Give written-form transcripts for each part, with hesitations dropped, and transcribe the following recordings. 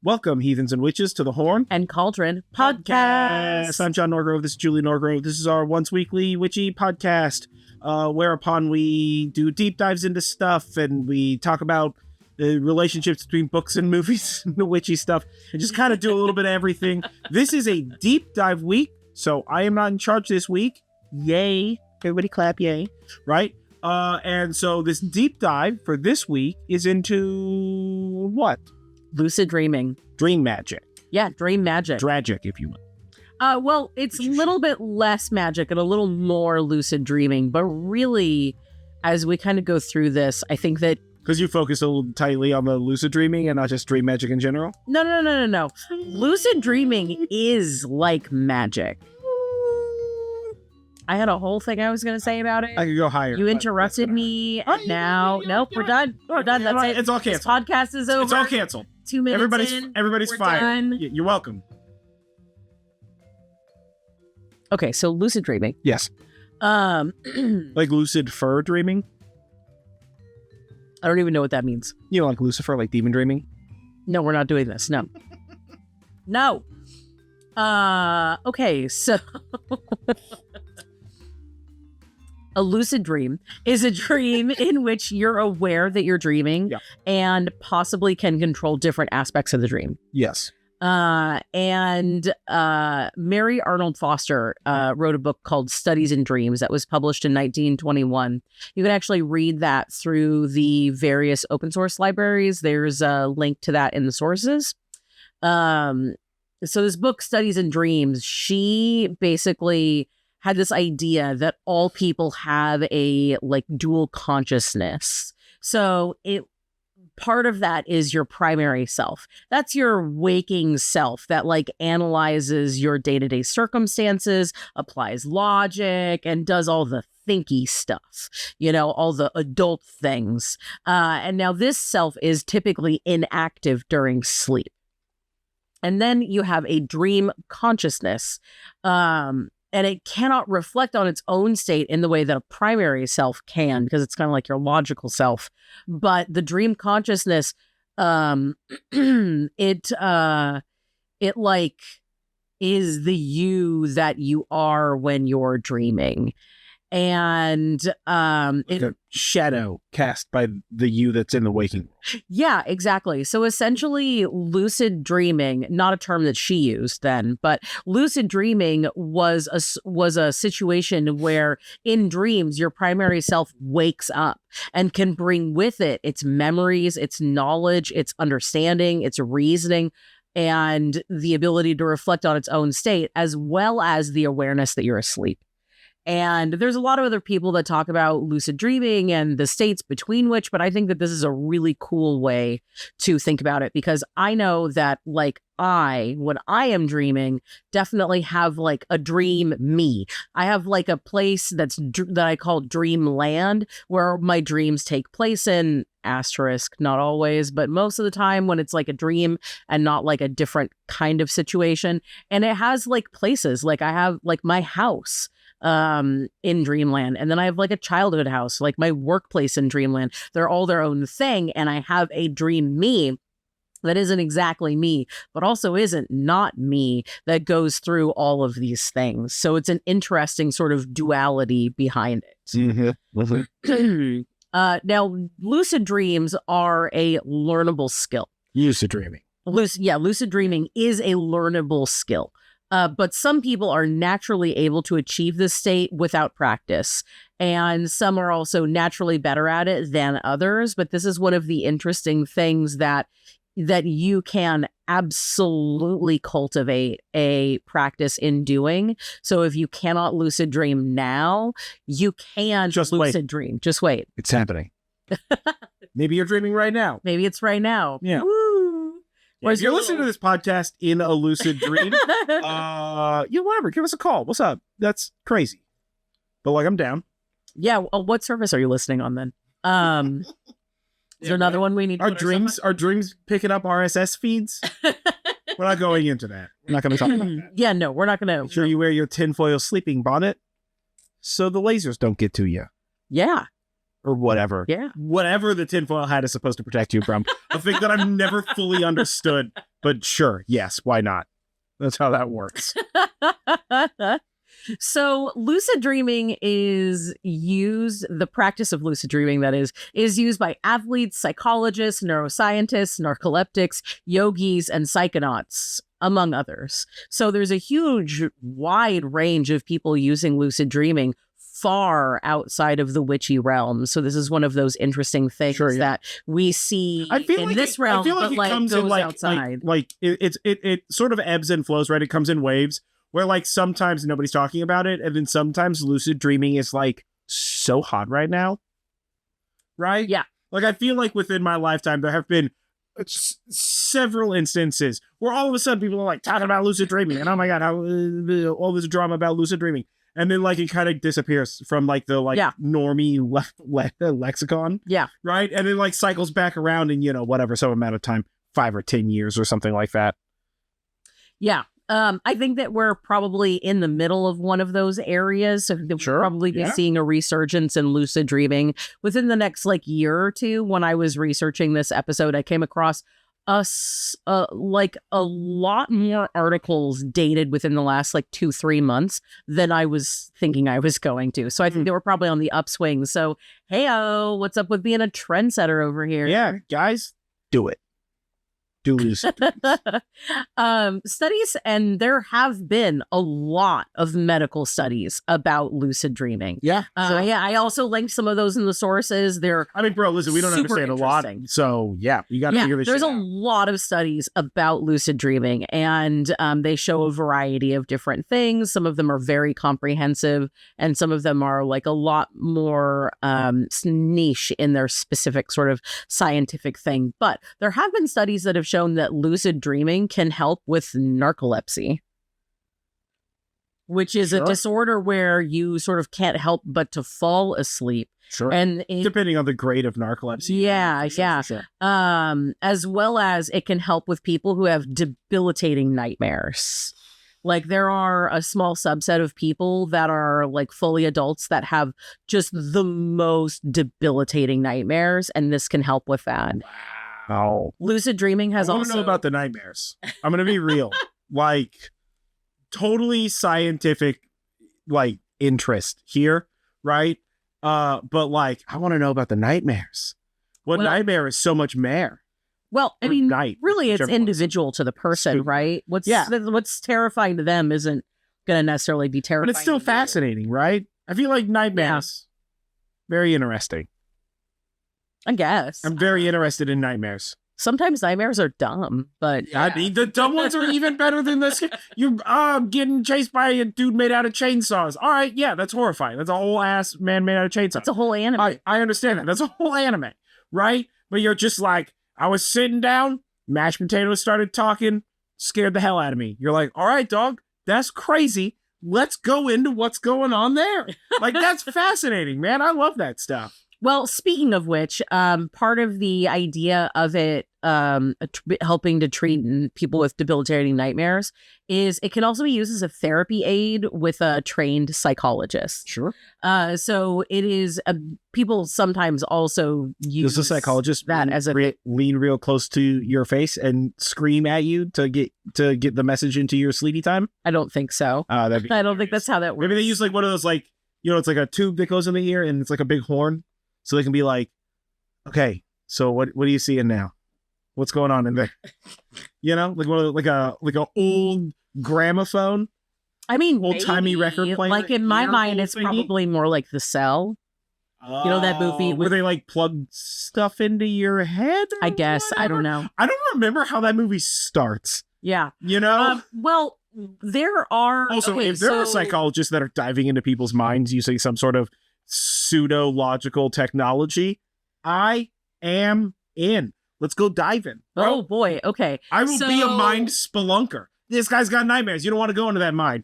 Welcome, heathens and witches, to the Horn and Cauldron podcast. I'm John Norgrove. This is Julie Norgrove. This is our once weekly witchy podcast, whereupon we do deep dives into stuff and we talk about the relationships between books and movies and the witchy stuff and just kind of do a little bit of everything. This is a deep dive week, so I am not in charge this week. Yay. Everybody clap, yay. Right? And so this deep dive for this week is into what? Lucid dreaming. Dream magic. Yeah, dream magic. Tragic, if you will. Well, it's a little bit less magic and a little more lucid dreaming, but really, as we kind of go through this, I think that... Because you focus a little tightly on the lucid dreaming and not just dream magic in general? No. Lucid dreaming is like magic. I had a whole thing I was going to say about it. I could go higher. You interrupted me, and now... Nope, we're done. We're done. That's it. It's all canceled. This podcast is over. It's all canceled. 2 minutes Everybody's fired. Done. You're welcome. Okay, so lucid dreaming. Yes. Like lucid fur dreaming? I don't even know what that means. You know, like Lucifer, like demon dreaming? No, we're not doing this. No. No. Okay, so... A lucid dream is a dream in which you're aware that you're dreaming and possibly can control different aspects of the dream. Yes. And Mary Arnold Foster wrote a book called Studies in Dreams that was published in 1921. You can actually read that through the various open source libraries. There's a link to that in the sources. So this book, Studies in Dreams, she basically had this idea that all people have a like dual consciousness. So part of that is your primary self. That's your waking self that like analyzes your day-to-day circumstances, applies logic, and does all the thinky stuff, you know, all the adult things. And now this self is typically inactive during sleep. And then you have a dream consciousness, and it cannot reflect on its own state in the way that a primary self can, because it's kind of like your logical self. But the dream consciousness, it like is the you that you are when you're dreaming. And like a shadow cast by the you that's in the waking world. Yeah, exactly. So essentially, lucid dreaming, not a term that she used then, but lucid dreaming was a situation where in dreams your primary self wakes up and can bring with it its memories, its knowledge, its understanding, its reasoning, and the ability to reflect on its own state, as well as the awareness that you're asleep. And there's a lot of other people that talk about lucid dreaming and the states between which, but I think that this is a really cool way to think about it, because I know that like when I am dreaming, definitely have like a dream me. I have like a place that I call dreamland, where my dreams take place in, asterisk, not always, but most of the time when it's like a dream and not like a different kind of situation. And it has like places, like I have like my house in dreamland, and then I have like a childhood house, like my workplace in dreamland. They're all their own thing, and I have a dream me that isn't exactly me, but also isn't not me, that goes through all of these things. So it's an interesting sort of duality behind it. Mm-hmm. Now, lucid dreams are a learnable skill. Lucid dreaming. Lucid dreaming is a learnable skill. But some people are naturally able to achieve this state without practice. And some are also naturally better at it than others. But this is one of the interesting things that you can absolutely cultivate a practice in doing. So if you cannot lucid dream now, you can just lucid dream. Just wait. It's happening. Maybe you're dreaming right now. Maybe it's right now. Yeah. Woo. Yeah, if you're listening to this podcast in a lucid dream, whatever, give us a call. What's up? That's crazy. But like, I'm down. Yeah. What service are you listening on then? Is there another one we need? Are dreams picking up RSS feeds? We're not going into that. We're not going to talk about that. Yeah, no, we're not going to. Make sure you wear your tinfoil sleeping bonnet so the lasers don't get to you. Yeah. Or whatever. Yeah. Whatever the tinfoil hat is supposed to protect you from. A thing that I've never fully understood. But sure, yes, why not? That's how that works. So lucid dreaming the practice of lucid dreaming, that is used by athletes, psychologists, neuroscientists, narcoleptics, yogis, and psychonauts, among others. So there's a huge, wide range of people using lucid dreaming far outside of the witchy realm. So this is one of those interesting things that we see in this realm, but like goes outside. It sort of ebbs and flows, right? It comes in waves where like sometimes nobody's talking about it, and then sometimes lucid dreaming is like so hot right now, right? Yeah. Like I feel like within my lifetime there have been several instances where all of a sudden people are like talking about lucid dreaming, and oh my god, how all this drama about lucid dreaming. And then, like, it kind of disappears from, like, the, like, normie lexicon. Yeah. Right? And then, like, cycles back around in, whatever, some amount of time, 5 or 10 years or something like that. Yeah. I think that we're probably in the middle of one of those areas. So we'll probably be seeing a resurgence in lucid dreaming within the next, like, year or two. When I was researching this episode, I came across like a lot more articles dated within the last like 2-3 months than I was thinking I was going to. So I think they were probably on the upswing. So, hey-o, what's up with being a trendsetter over here? Yeah, guys, do it. Do lucid studies, and there have been a lot of medical studies about lucid dreaming. Yeah. I also linked some of those in the sources. Listen, we don't understand a lot. So yeah, you got to figure this shit out. There's a lot of studies about lucid dreaming, and they show a variety of different things. Some of them are very comprehensive, and some of them are like a lot more niche in their specific sort of scientific thing. But there have been studies that have shown that lucid dreaming can help with narcolepsy, which is a disorder where you sort of can't help but to fall asleep. Sure. And depending on the grade of narcolepsy. Sure. As well as it can help with people who have debilitating nightmares. Like there are a small subset of people that are like fully adults that have just the most debilitating nightmares, and this can help with that. Wow. Lucid dreaming has also... I want to know about the nightmares. I'm going to be real. Like, totally scientific, like, interest here, right? But, like, I want to know about the nightmares. Nightmare is so much mare? Well, I mean, really, it's individual to the person, right? What's terrifying to them isn't going to necessarily be terrifying. But it's still fascinating, right? I feel like nightmares, very interesting. I guess. I'm very interested in nightmares. Sometimes nightmares are dumb, but... I mean, the dumb ones are even better than this. You're getting chased by a dude made out of chainsaws. All right, yeah, that's horrifying. That's a whole ass man made out of chainsaws. That's a whole anime. I understand that. That's a whole anime, right? But you're just like, I was sitting down, mashed potatoes started talking, scared the hell out of me. You're like, all right, dog, that's crazy. Let's go into what's going on there. Like, that's fascinating, man. I love that stuff. Well, speaking of which, part of the idea of it helping to treat people with debilitating nightmares is it can also be used as a therapy aid with a trained psychologist. Sure. So it is, people sometimes also use Does a psychologist that as a lean real close to your face and scream at you to get the message into your sleepy time? I don't think so. I don't think that's how that works. Maybe they use like one of those, like, it's like a tube that goes in the ear and it's like a big horn. So they can be like, okay, so what are you seeing now? What's going on in there? Like one of like a old gramophone. I mean, old timey record player. Like in my mind, it's probably more like The Cell. That movie where they like plug stuff into your head. I guess whatever? I don't know. I don't remember how that movie starts. Yeah, well, there are also if there are psychologists that are diving into people's minds using some sort of pseudo-logical technology, I am in. Let's go dive in. Bro. Oh boy, okay. I will be a mind spelunker. This guy's got nightmares. You don't want to go into that mind.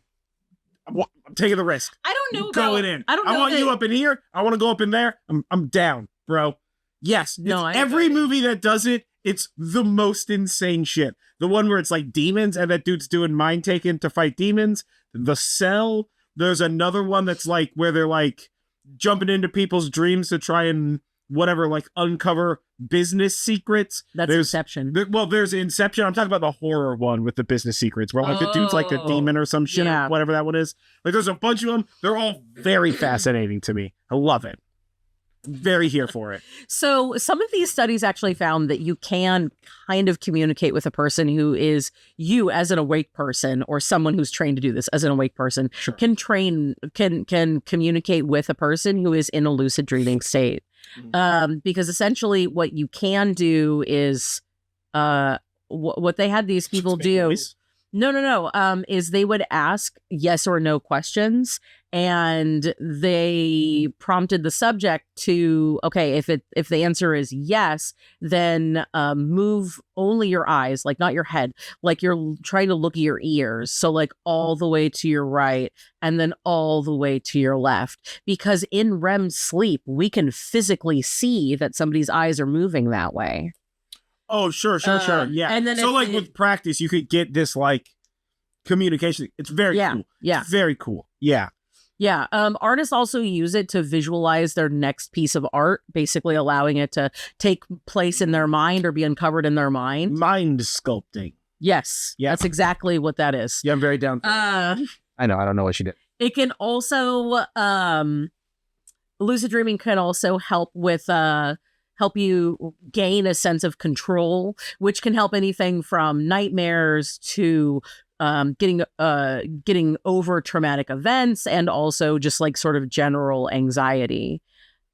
I'm taking the risk. I don't know. Going in. I want you up in here. I want to go up in there. I'm down, bro. Yes. Every movie that does it, it's the most insane shit. The one where it's like demons and that dude's doing mind taking to fight demons. The Cell. There's another one that's like where they're like jumping into people's dreams to try and whatever, like uncover business secrets. That's Inception. There's Inception. I'm talking about the horror one with the business secrets where like the dude's like the demon or some shit, or whatever that one is. Like there's a bunch of them. They're all very fascinating to me. I love it. Very here for it. So some of these studies actually found that you can kind of communicate with a person who is you as an awake person, or someone who's trained to do this as an awake person, can communicate with a person who is in a lucid dreaming state. Because essentially what you can do is what they had these people do. No. Is they would ask yes or no questions, and they prompted the subject to, okay, if the answer is yes, then move only your eyes, like not your head, like you're trying to look at your ears. So like all the way to your right and then all the way to your left. Because in REM sleep, we can physically see that somebody's eyes are moving that way. Oh, sure. Yeah. And then so like with practice, you could get this like communication. It's very cool. Yeah. It's very cool. Yeah. Yeah. Artists also use it to visualize their next piece of art, basically allowing it to take place in their mind or be uncovered in their mind. Mind sculpting. Yes. Yeah. That's exactly what that is. Yeah, I'm very down. I know. I don't know what she did. It can also, lucid dreaming can also help with, help you gain a sense of control, which can help anything from nightmares to getting over traumatic events, and also just like sort of general anxiety.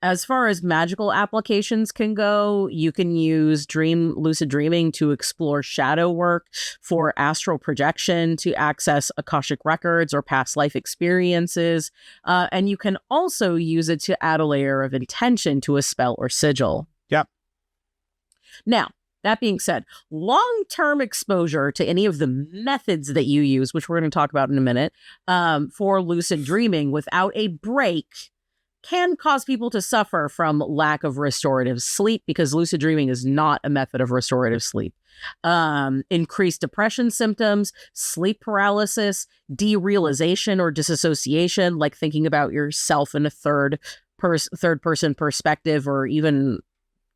As far as magical applications can go, you can use lucid dreaming to explore shadow work, for astral projection, to access Akashic records or past life experiences. And you can also use it to add a layer of intention to a spell or sigil. Yep. Now, that being said, long-term exposure to any of the methods that you use, which we're going to talk about in a minute, for lucid dreaming without a break can cause people to suffer from lack of restorative sleep, because lucid dreaming is not a method of restorative sleep. Increased depression symptoms, sleep paralysis, derealization or disassociation, like thinking about yourself in a third person perspective, or even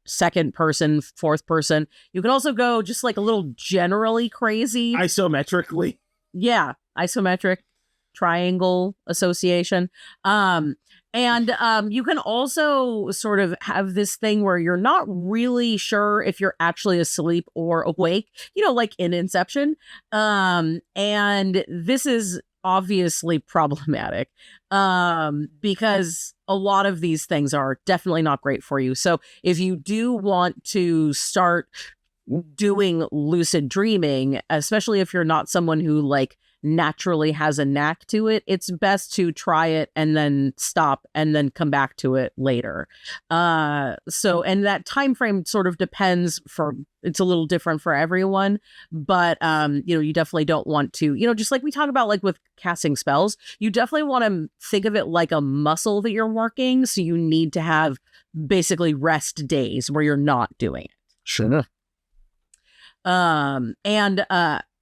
second person, fourth person. You can also go just like a little generally crazy. Isometrically. Yeah. Isometric triangle association. And you can also sort of have this thing where you're not really sure if you're actually asleep or awake, like in Inception. And this is obviously problematic because a lot of these things are definitely not great for you. So if you do want to start doing lucid dreaming, especially if you're not someone who like naturally has a knack to it, it's best to try it and then stop and then come back to it later. And that time frame sort of depends, it's a little different for everyone, but you definitely don't want to, just like we talk about like with casting spells, you definitely want to think of it like a muscle that you're working. So you need to have basically rest days where you're not doing it. Sure.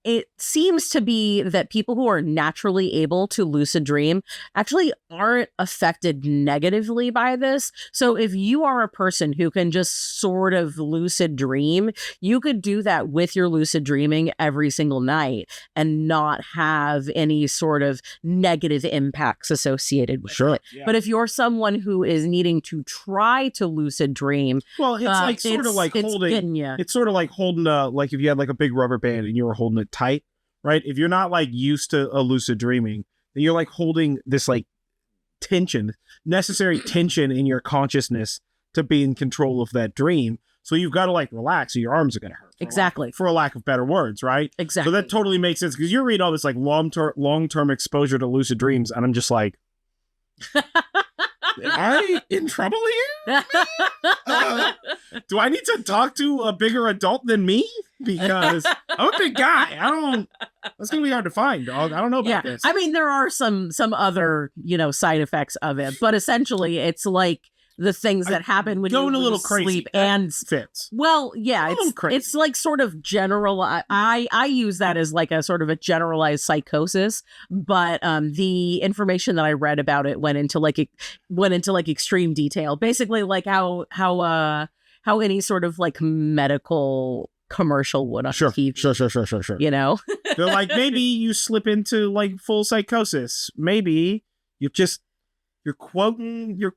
It seems to be that people who are naturally able to lucid dream actually aren't affected negatively by this. So if you are a person who can just sort of lucid dream, you could do that with your lucid dreaming every single night and not have any sort of negative impacts associated with it. Yeah. But if you're someone who is needing to try to lucid dream, well, it's sort of like holding like if you had like a big rubber band and you were holding it tight, right? If you're not like used to a lucid dreaming, then you're like holding this like necessary tension in your consciousness to be in control of that dream. So you've got to like relax, or your arms are going to hurt. For a lack of better words, right? Exactly. So that totally makes sense, because you're reading all this like long-term exposure to lucid dreams, and I'm just like, am I in trouble here? Do I need to talk to a bigger adult than me? Because I'm a big guy. That's going to be hard to find, dog. I don't know about this. I mean, there are some other, side effects of it, but essentially it's like the things that happen when going you a little lose crazy sleep and fits. well, yeah, little crazy. it's like sort of general. I use that as like a sort of a generalized psychosis, but the information that I read about it went into like extreme detail, basically like how any sort of like medical commercial would on TV. Sure. You know, They're like, maybe you slip into like full psychosis. Maybe you're quoting you're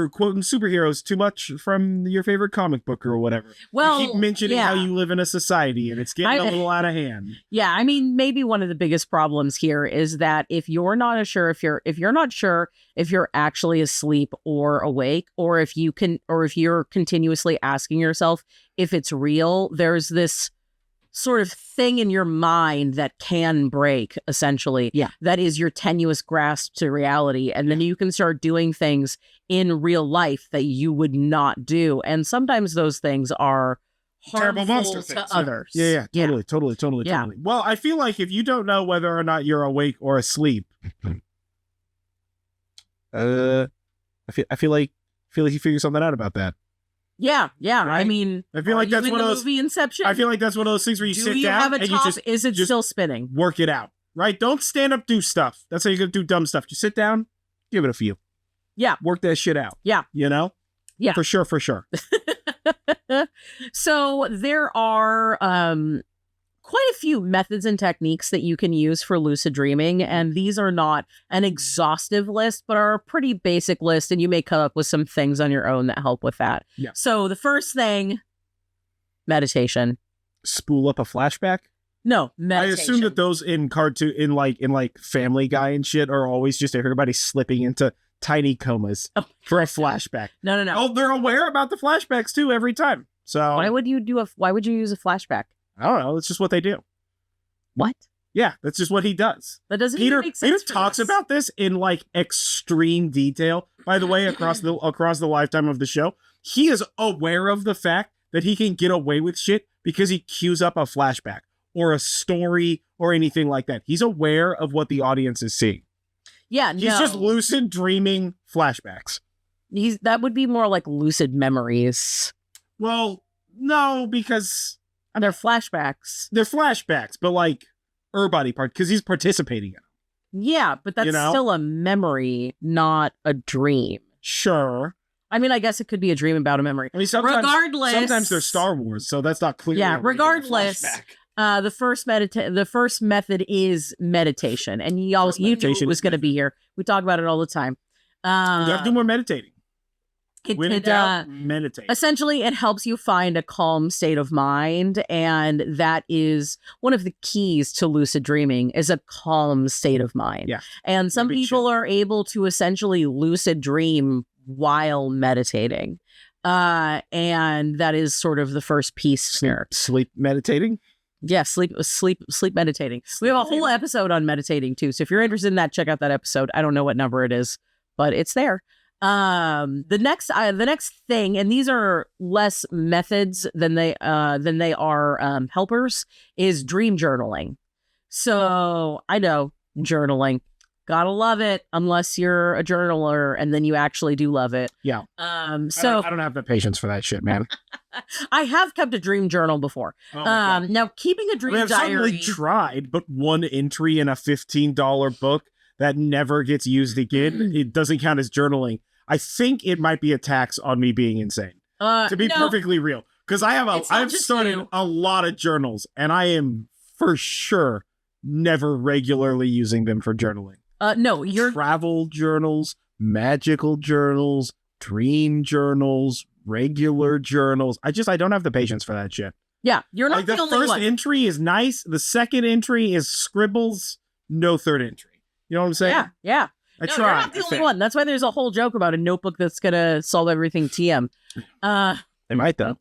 quoting superheroes too much from your favorite comic book or whatever. Well, you keep mentioning how you live in a society and it's getting a little out of hand. Yeah, I mean, maybe one of the biggest problems here is that if you're not sure if you're actually asleep or awake, or if you're continuously asking yourself if it's real, there's this sort of thing in your mind that can break, essentially. Yeah. That is your tenuous grasp to reality. And then you can start doing things in real life that you would not do. And sometimes those things are terrible monster to things. others. Yeah. Totally. Well, I feel like if you don't know whether or not you're awake or asleep, I feel like you figure something out about that. Yeah. Right? I mean, I feel like that's one of those movie Inception. I feel like that's one of those things where you sit down and you just is it still spinning? Work it out, right? Don't stand up, do stuff. That's how you're gonna do dumb stuff. Just sit down, give it a feel. Yeah, work that shit out. Yeah, you know. Yeah, for sure. So there are quite a few methods and techniques that you can use for lucid dreaming, and these are not an exhaustive list, but are a pretty basic list, and you may come up with some things on your own that help with that. Yeah. So the first thing, meditation. Spool up a flashback? No, meditation. I assume that those in cartoon, in like Family Guy and shit, are always just everybody slipping into tiny comas for a flashback. No. Oh, they're aware about the flashbacks too every time. So why would you use a flashback? I don't know. It's just what they do. What? Yeah, that's just what he does. That doesn't Peter, make sense. Peter talks about this in like extreme detail. By the way, across the lifetime of the show, he is aware of the fact that he can get away with shit because he cues up a flashback or a story or anything like that. He's aware of what the audience is seeing. Yeah, he's just lucid dreaming flashbacks. That would be more like lucid memories. Well, no, because they're flashbacks. They're flashbacks, but like body part, because he's participating in them. Yeah, but that's still a memory, not a dream. Sure. I mean, I guess it could be a dream about a memory. I mean, sometimes they're Star Wars, so that's not clear. Yeah, regardless. The first method is meditation, and you knew it was going to be here. We talk about it all the time. You have to do more meditating. When in doubt, meditate. Essentially, it helps you find a calm state of mind, and that is one of the keys to lucid dreaming, is a calm state of mind. Yeah. And some people are able to essentially lucid dream while meditating. And that is sort of the first piece here. Sleep meditating? Yeah, sleep meditating. We have a whole episode on meditating too. So if you're interested in that, check out that episode. I don't know what number it is, but it's there. The next thing, and these are less methods than they are helpers, is dream journaling. So I know journaling, gotta love it, unless you're a journaler and then you actually do love it. Yeah. So I don't have the patience for that shit, man. I have kept a dream journal before. Now keeping a dream diary. I've certainly tried, but one entry in a $15 book that never gets used again, it doesn't count as journaling. I think it might be a tax on me being insane. To be perfectly real, because I've started a lot of journals, and I am for sure never regularly using them for journaling. No, your travel journals, magical journals, dream journals, regular journals. I don't have the patience for that shit. Yeah, you're not the only first entry is nice. The second entry is scribbles. No third entry. You know what I'm saying? Yeah. I try. You're not the only one. That's why there's a whole joke about a notebook that's gonna solve everything TM. They might though.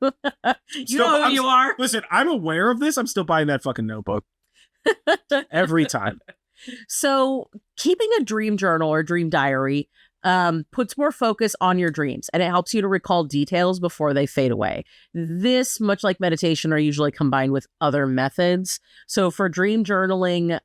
You know who you are. Listen, I'm aware of this. I'm still buying that fucking notebook every time. So keeping a dream journal or dream diary puts more focus on your dreams, and it helps you to recall details before they fade away. This, much like meditation, are usually combined with other methods. So for dream journaling,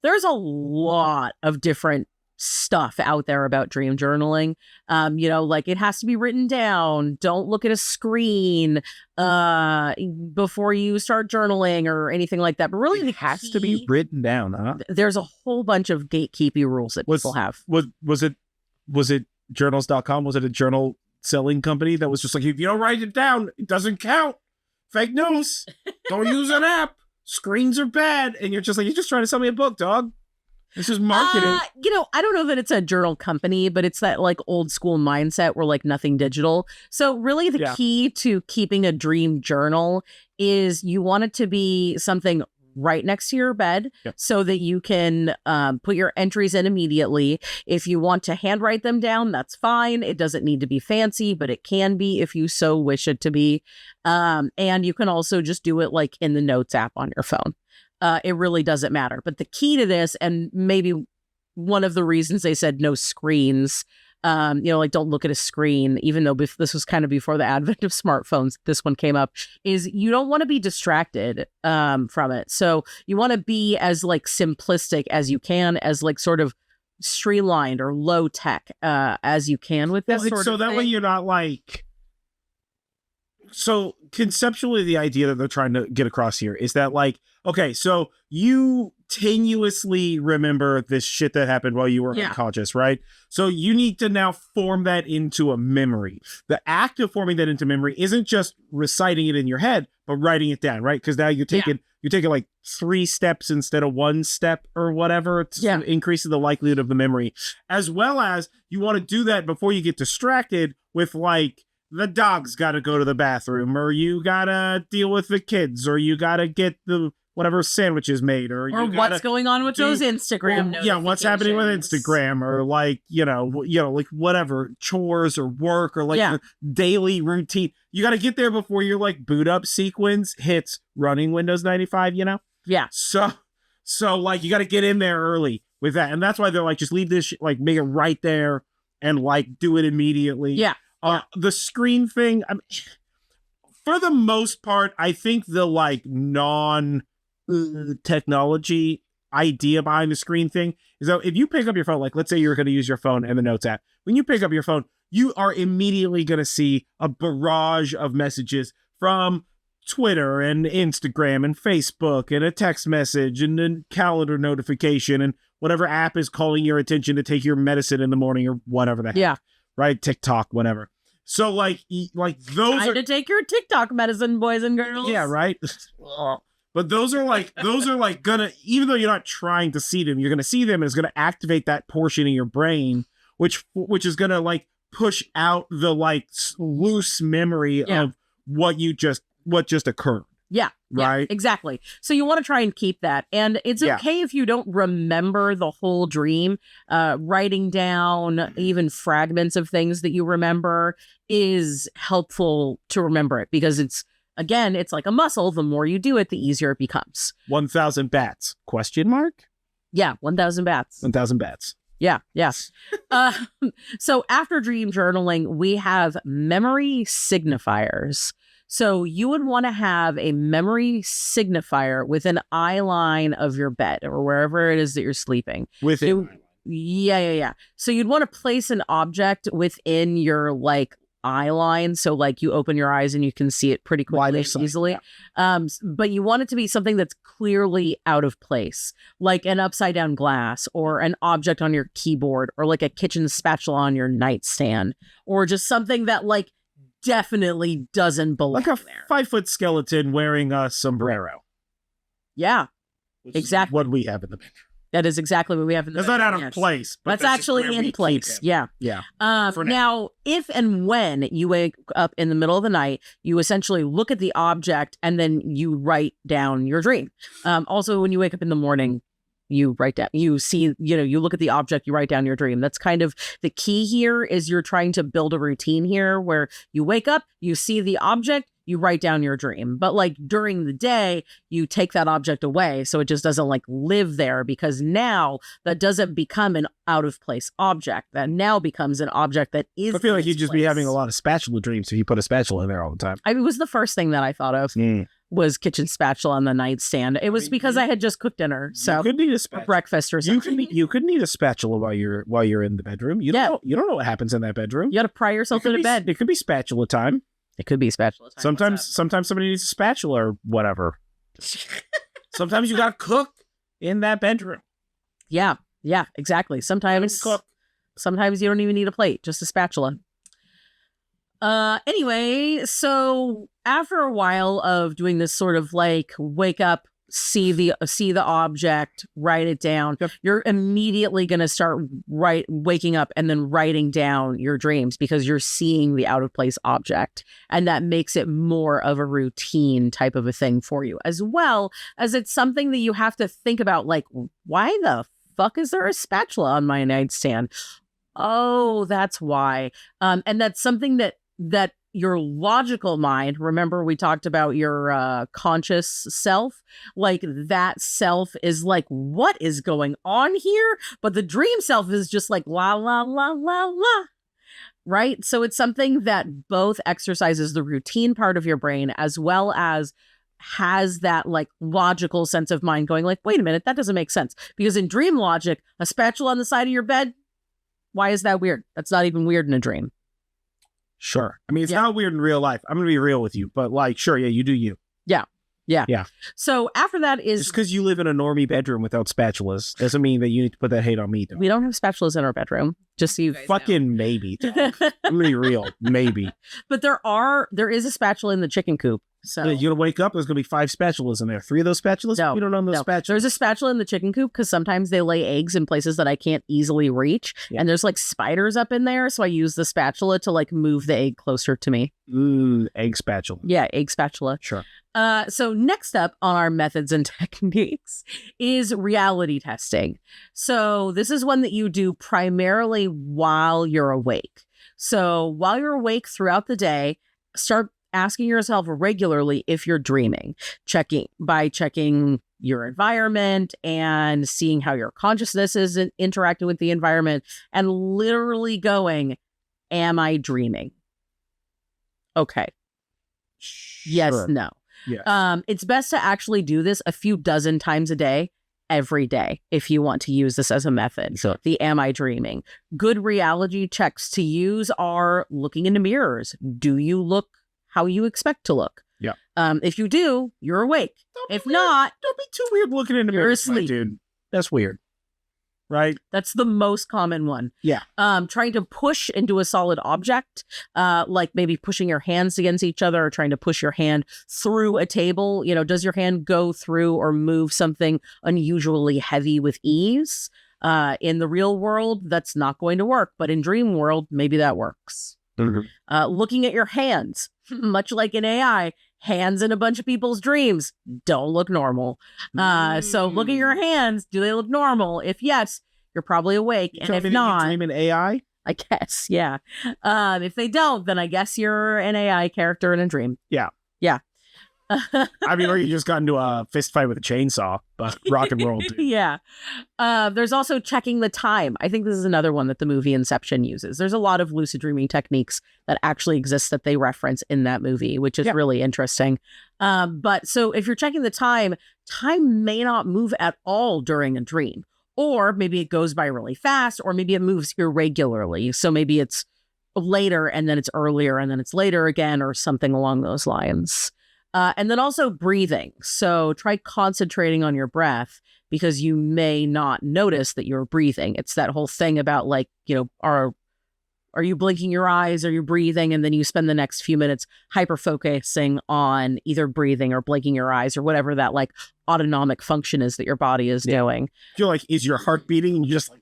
there's a lot of different stuff out there about dream journaling. Like it has to be written down. Don't look at a screen before you start journaling or anything like that. But really, it has to be written down, huh? There's a whole bunch of gatekeeping rules that people have. Was it journals.com? Was it a journal selling company that was just like, if you don't write it down, it doesn't count? Fake news. Don't use an app. Screens are bad. And you're just like, you're just trying to sell me a book, dog. This is marketing. I don't know that it's a journal company, but it's that like old school mindset where like nothing digital. So really the key to keeping a dream journal is you want it to be something right next to your bed so that you can put your entries in immediately. If you want to handwrite them down, that's fine. It doesn't need to be fancy, but it can be if you so wish it to be. And you can also just do it like in the Notes app on your phone. It really doesn't matter. But the key to this, and maybe one of the reasons they said no screens, like don't look at a screen, even though this was kind of before the advent of smartphones, this one came up, is you don't want to be distracted from it. So you want to be as like simplistic as you can, as like sort of streamlined or low tech as you can with this sort of that thing. way you're not like... So conceptually, the idea that they're trying to get across here is that like, okay, so you tenuously remember this shit that happened while you were unconscious, right? So you need to now form that into a memory. The act of forming that into memory isn't just reciting it in your head, but writing it down, right? Because now you're taking like 3 steps instead of 1 step or whatever to increase the likelihood of the memory. As well as you want to do that before you get distracted with like, the dog's got to go to the bathroom, or you got to deal with the kids, or you got to get the whatever sandwiches made, or what's going on with those Instagram notifications. Yeah, what's happening with Instagram, or like, like whatever, chores or work, or like the daily routine. You got to get there before your like boot up sequence hits running Windows 95, Yeah. So like you got to get in there early with that. And that's why they're like, just leave this like make it right there and like do it immediately. Yeah. The screen thing, for the most part, I think the like non-technology idea behind the screen thing is that if you pick up your phone, like let's say you're going to use your phone and the Notes app, when you pick up your phone, you are immediately going to see a barrage of messages from Twitter and Instagram and Facebook and a text message and a calendar notification and whatever app is calling your attention to take your medicine in the morning or whatever the heck. Yeah. Right? TikTok, whatever. So like those Time to take your TikTok medicine, boys and girls. Yeah, right. But those are like gonna, even though you're not trying to see them, you're gonna see them, and it's gonna activate that portion of your brain, which is gonna like push out the like loose memory of what just occurred. Yeah. Right. Yeah, exactly. So you want to try and keep that. And it's okay if you don't remember the whole dream. Writing down even fragments of things that you remember is helpful to remember it, because it's like a muscle. The more you do it, the easier it becomes. 1,000 bats? Question mark? Yeah. 1,000 bats. 1,000 bats. Yeah. Yes. So after dream journaling, we have memory signifiers. So you would want to have a memory signifier with an eye line of your bed or wherever it is that you're sleeping. Yeah. So you'd want to place an object within your like eye line. So like you open your eyes and you can see it pretty quickly, easily. Yeah. But you want it to be something that's clearly out of place, like an upside down glass or an object on your keyboard or like a kitchen spatula on your nightstand, or just something that like definitely doesn't belong like a 5-foot skeleton wearing a sombrero. Yeah, exactly what we have in the bedroom. That is exactly what we have in the bedroom. That's not out of place, but that's actually in place. Yeah. Now, if and when you wake up in the middle of the night, you essentially look at the object and then you write down your dream. Also, when you wake up in the morning, you write down, you see, you look at the object, you write down your dream. That's kind of the key here, is you're trying to build a routine here where you wake up, you see the object, you write down your dream. But like during the day, you take that object away so it just doesn't like live there, because now that doesn't become an out of place object. That now becomes an object that is. I feel like you'd just be having a lot of spatula dreams if you put a spatula in there all the time. It was the first thing that I thought of. was kitchen spatula on the nightstand. It was because I had just cooked dinner, so you could need a for spatula. breakfast or something. You could need a spatula while you're in the bedroom. You don't know what happens in that bedroom. You got to pry yourself into bed. It could be spatula time. It could be spatula time. Sometimes somebody needs a spatula or whatever. Sometimes you got to cook in that bedroom. Yeah, exactly. Sometimes you don't even need a plate, just a spatula. Anyway, so after a while of doing this sort of like wake up, see the object, write it down, you're immediately going to start waking up and then writing down your dreams because you're seeing the out of place object, and that makes it more of a routine type of a thing for you, as well as it's something that you have to think about, like, why the fuck is there a spatula on my nightstand? Oh, that's why. And that's something that your logical mind, remember we talked about your conscious self, like that self is like, what is going on here? But the dream self is just like, la, la, la, la, la. Right? So it's something that both exercises the routine part of your brain as well as has that like logical sense of mind going like, wait a minute, that doesn't make sense. Because in dream logic, a spatula on the side of your bed, why is that weird? That's not even weird in a dream. Sure. I mean, it's not weird in real life. I'm going to be real with you, but like, sure, yeah, you do you. Yeah. So after that is... Just because you live in a normie bedroom without spatulas doesn't mean that you need to put that hate on me, though. We don't have spatulas in our bedroom. Just so you guys fucking know. Maybe. I'm going to be real. Maybe. But there is a spatula in the chicken coop. So you're going to wake up, there's going to be 5 spatulas in there. 3 of those spatulas? No, we don't own those spatulas. There's a spatula in the chicken coop because sometimes they lay eggs in places that I can't easily reach. Yeah. And there's like spiders up in there. So I use the spatula to like move the egg closer to me. Egg spatula. Yeah, egg spatula. Sure. So next up on our methods and techniques is reality testing. So this is one that you do primarily while you're awake. So while you're awake throughout the day, start asking yourself regularly if you're dreaming, checking your environment and seeing how your consciousness is interacting with the environment and literally going, am I dreaming? Okay. Sure. Yes, no. Yes. It's best to actually do this a few dozen times a day, every day, if you want to use this as a method. Sure. The am I dreaming? Good reality checks to use are looking into mirrors. Do you look how you expect to look? Yeah. If you do, you're awake. If not, don't be too weird looking into you're mirrors, asleep. dude. That's weird. Right? That's the most common one. Yeah. Trying to push into a solid object, like maybe pushing your hands against each other or trying to push your hand through a table. You know, does your hand go through or move something unusually heavy with ease? In the real world, that's not going to work. But in dream world, maybe that works. Mm-hmm. Looking at your hands, much like in AI, hands in a bunch of people's dreams don't look normal. So look at your hands. Do they look normal? If yes, you're probably awake. And if not, dream in AI? I guess, yeah. If they don't, then I guess you're an AI character in a dream. Yeah. Yeah. I mean, or you just got into a fist fight with a chainsaw, but rock and roll, dude. Yeah. There's also checking the time. I think this is another one that the movie Inception uses. There's a lot of lucid dreaming techniques that actually exist that they reference in that movie, which is really interesting. But so if you're checking the time may not move at all during a dream. Or maybe it goes by really fast, or maybe it moves irregularly. So maybe it's later and then it's earlier and then it's later again, or something along those lines. And then also breathing. So try concentrating on your breath because you may not notice that you're breathing. It's that whole thing about like, you know, are you blinking your eyes? Are you breathing? And then you spend the next few minutes hyper-focusing on either breathing or blinking your eyes or whatever that like autonomic function is that your body is doing. You're like, is your heart beating? And you're just like,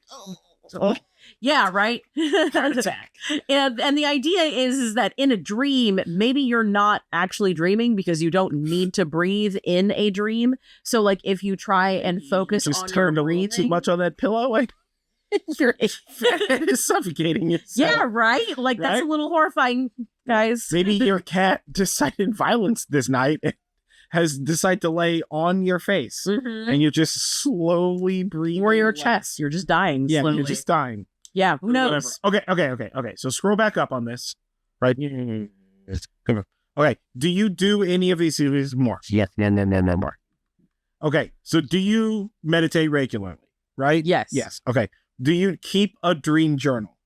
oh. Yeah, right. Heart attack. And the idea is that in a dream, maybe you're not actually dreaming because you don't need to breathe in a dream. So like if you try and focus just on turned your a little too much on that pillow, like it's suffocating yourself. Yeah, right. Like that's a little horrifying, guys. Maybe your cat decided violence this night and has decided to lay on your face, and you're just slowly breathing, or your chest. You're just dying. Yeah, slowly. you're just dying. Yeah, who knows? Whatever. Okay. So scroll back up on this, right? Okay. Do you do any of these series more? Yes, no more. Okay. So do you meditate regularly? Right? Yes. Yes. Okay. Do you keep a dream journal?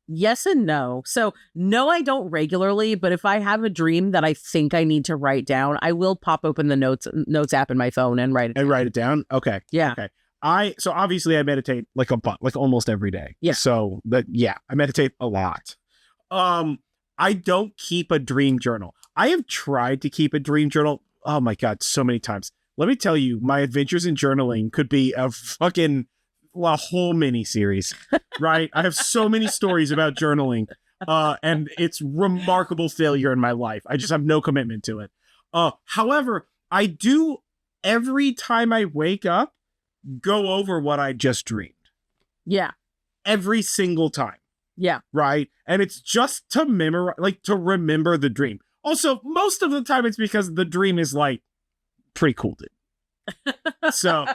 Yes and no. So no, I don't regularly, but if I have a dream that I think I need to write down, I will pop open the notes app in my phone and write it. And write it down? Okay. Yeah. Okay. So obviously I meditate like almost every day. Yeah. So I meditate a lot. I don't keep a dream journal. I have tried to keep a dream journal. Oh my God, so many times. Let me tell you, my adventures in journaling could be a whole mini series, right? I have so many stories about journaling, and it's remarkable failure in my life. I just have no commitment to it. However, I do every time I wake up, go over what I just dreamed. Yeah. Every single time. Yeah. Right. And it's just to remember the dream. Also, most of the time it's because the dream is like pretty cool, dude. So,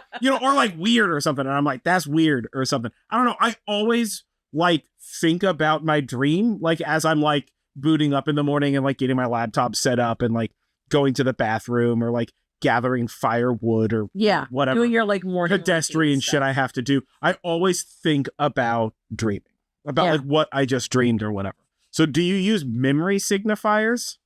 or like weird or something. And I'm like, that's weird or something. I don't know. I always like think about my dream, like as I'm like booting up in the morning and like getting my laptop set up and like going to the bathroom or like gathering firewood or whatever. Doing your like morning pedestrian shit I have to do. I always think about dreaming, about like what I just dreamed or whatever. So do you use memory signifiers?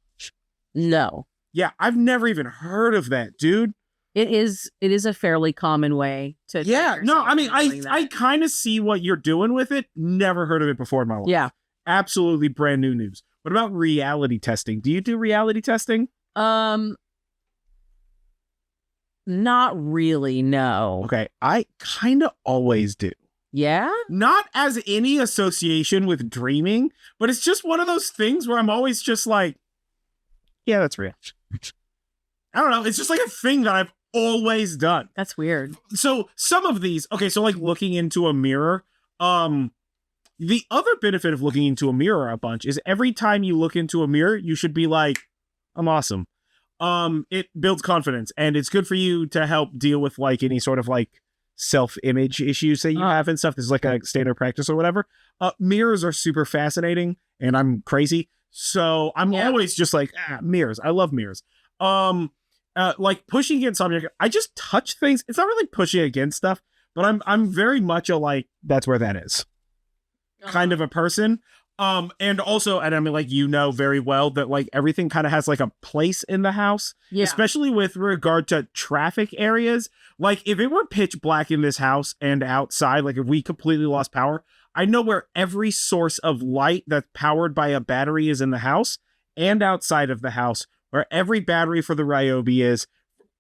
No. Yeah, I've never even heard of that, dude. It is a fairly common way to. Yeah, no, I mean, I kind of see what you're doing with it. Never heard of it before in my life. Yeah. Absolutely brand new news. What about reality testing? Do you do reality testing? Not really, no. Okay, I kind of always do. Yeah? Not as any association with dreaming, but it's just one of those things where I'm always just like, yeah, that's real. I don't know. It's just like a thing that I've always done. That's weird. So some of these, okay, so like looking into a mirror, the other benefit of looking into a mirror a bunch is every time you look into a mirror, you should be like, I'm awesome. It builds confidence and it's good for you to help deal with like any sort of like self-image issues that you have and stuff. This is like a standard practice or whatever. Mirrors are super fascinating and I'm crazy. So I'm always just like, mirrors. I love mirrors. Like pushing against object, I just touch things. It's not really pushing against stuff, but I'm very much a like, that's where that is kind of a person. And also, and I mean, like, very well that like everything kind of has like a place in the house, especially with regard to traffic areas. Like if it were pitch black in this house and outside, like if we completely lost power, I know where every source of light that's powered by a battery is in the house and outside of the house, where every battery for the Ryobi is,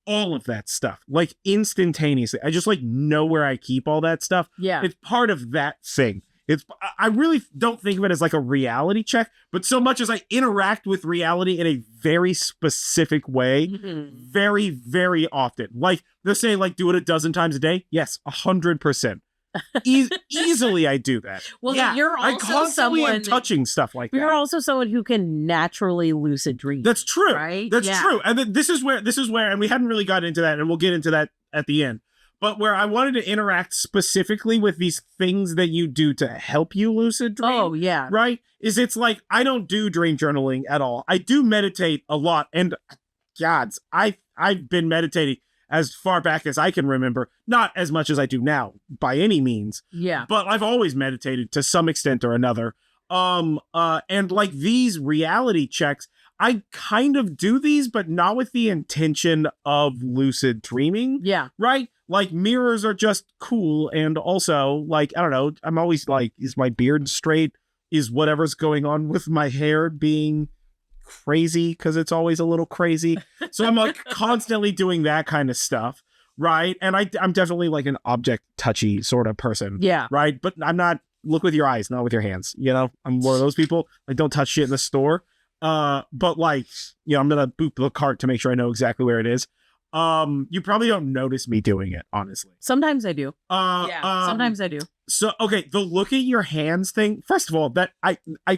all of that stuff, like instantaneously. I just like know where I keep all that stuff. Yeah. It's part of that thing. I really don't think of it as like a reality check, but so much as I interact with reality in a very specific way, very, very often. Like they're saying like do it a dozen times a day. Yes, 100%. Easily I do that. Well, yeah, you're also I constantly am someone touching stuff like that. You're also someone who can naturally lucid dream. That's true. Right? That's true. And this is where, and we hadn't really got into that, and we'll get into that at the end. But where I wanted to interact specifically with these things that you do to help you lucid dream. Oh, yeah. Right? Is it's like, I don't do dream journaling at all. I do meditate a lot. And gods, I've been meditating as far back as I can remember. Not as much as I do now, by any means. Yeah. But I've always meditated to some extent or another. And like these reality checks, I kind of do these, but not with the intention of lucid dreaming. Yeah. Right? Like mirrors are just cool. And also like, I don't know, I'm always like, is my beard straight? Is whatever's going on with my hair being crazy? Because it's always a little crazy. So I'm like constantly doing that kind of stuff. Right. And I'm definitely like an object touchy sort of person. Yeah. Right. But I'm not, look with your eyes, not with your hands. I'm one of those people. Like don't touch shit in the store. But like, I'm going to boop the cart to make sure I know exactly where it is. You probably don't notice me doing it, honestly. Sometimes I do. Sometimes I do. So, okay, the look at your hands thing, first of all, that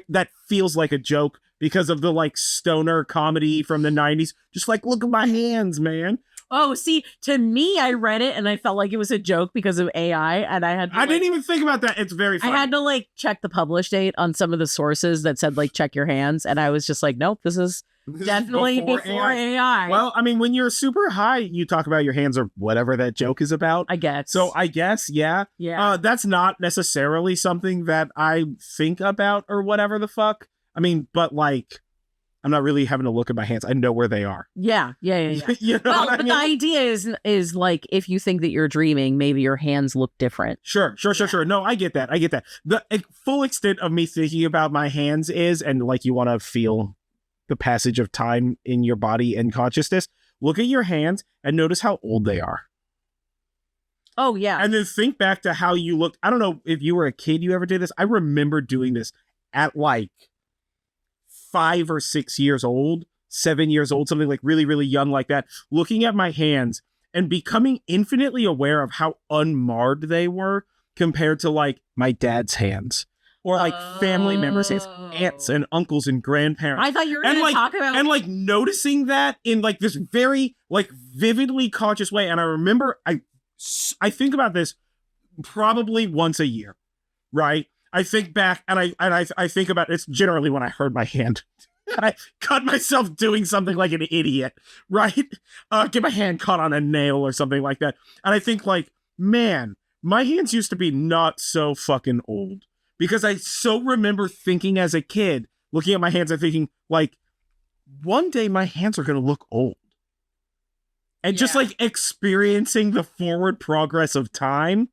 that feels like a joke because of the like stoner comedy from the 90s. Just like, look at my hands, man. Oh, see, to me, I read it and I felt like it was a joke because of AI, and I had to, I didn't even think about that. It's very funny. I had to like check the publish date on some of the sources that said like check your hands, and I was just like, nope, this is definitely before AI. Well, I mean, when you're super high, you talk about your hands or whatever that joke is about. I guess. So I guess, yeah. That's not necessarily something that I think about or whatever the fuck. I mean, but like, I'm not really having to look at my hands. I know where they are. Yeah. You know Well, what I but mean? the idea is like if you think that you're dreaming, maybe your hands look different. Sure. No, I get that. The full extent of me thinking about my hands is, and like you want to feel the passage of time in your body and consciousness, look at your hands and notice how old they are. Oh, yeah. And then think back to how you looked. I don't know if you were a kid, you ever did this. I remember doing this at like 5 or 6 years old, 7 years old, something like really, really young like that, looking at my hands and becoming infinitely aware of how unmarred they were compared to like my dad's hands or like family members, his aunts and uncles and grandparents. I thought you were going to talk about... And like noticing that in like this very like vividly conscious way. And I remember I think about this probably once a year, right? I think back and I think about it's generally when I hurt my hand. I cut myself doing something like an idiot, right? Get my hand caught on a nail or something like that. And I think like, man, my hands used to be not so fucking old because I so remember thinking as a kid, looking at my hands and thinking like, one day my hands are going to look old. And just like experiencing the forward progress of time.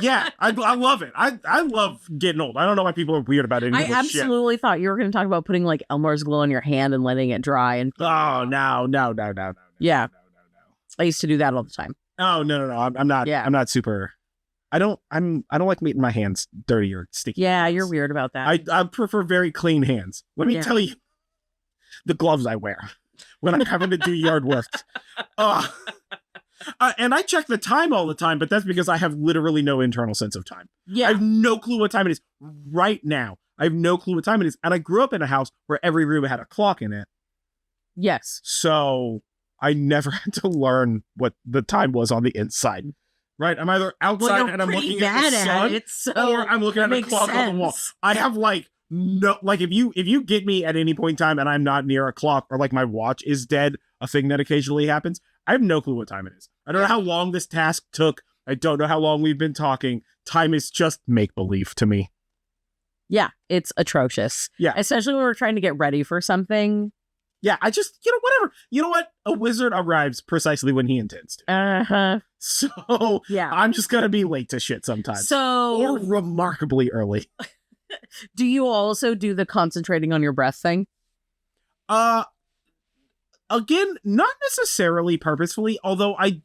Yeah, I love it. I love getting old. I don't know why people are weird about it. I absolutely thought you were going to talk about putting like Elmer's glue on your hand and letting it dry. And no. Yeah, I used to do that all the time. Oh no. I'm not. Yeah. I'm not super. I don't like meeting my hands dirty or sticky. Yeah, you're weird about that. I prefer very clean hands. Let me tell you, the gloves I wear when I'm having to do yard work. And I check the time all the time, but that's because I have literally no internal sense of time. Yeah. I have no clue what time it is right now. I have no clue what time it is. And I grew up in a house where every room had a clock in it. Yes. So I never had to learn what the time was on the inside. Right? I'm either outside and I'm looking at the sun, or I'm looking at the clock on the wall. I have like no, like if you get me at any point in time and I'm not near a clock or like my watch is dead, a thing that occasionally happens, I have no clue what time it is. I don't know how long this task took. I don't know how long we've been talking. Time is just make-believe to me. Yeah, it's atrocious. Yeah. Especially when we're trying to get ready for something. Yeah, I just, whatever. You know what? A wizard arrives precisely when he intends to. Uh-huh. So, yeah, I'm just going to be late to shit sometimes. Or remarkably early. Do you also do the concentrating on your breath thing? Again, not necessarily purposefully, although I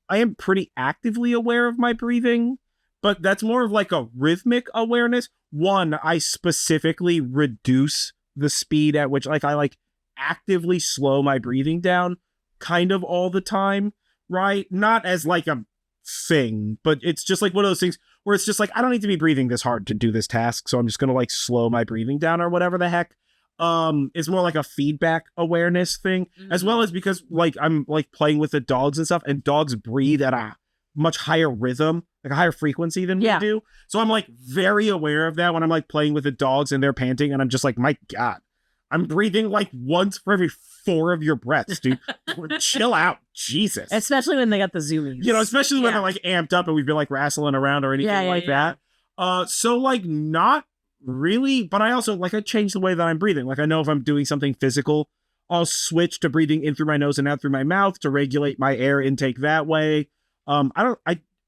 am pretty actively aware of my breathing, but that's more of like a rhythmic awareness. One, I specifically reduce the speed at which like I like actively slow my breathing down kind of all the time, right? Not as like a thing, but it's just like one of those things where it's just like, I don't need to be breathing this hard to do this task, so I'm just going to like slow my breathing down or whatever the heck. It's more like a feedback awareness thing, as well as because like I'm like playing with the dogs and stuff, and dogs breathe at a much higher rhythm, like a higher frequency than we do. So I'm like very aware of that when I'm like playing with the dogs and they're panting, and I'm just like, my God, I'm breathing like once for every 4 of your breaths, dude. Chill out, Jesus. Especially when they got the zoomies. Especially when they're like amped up and we've been like wrestling around or anything like that. So like not really, but I also like I change the way that I'm breathing. Like I know if I'm doing something physical, I'll switch to breathing in through my nose and out through my mouth to regulate my air intake that way.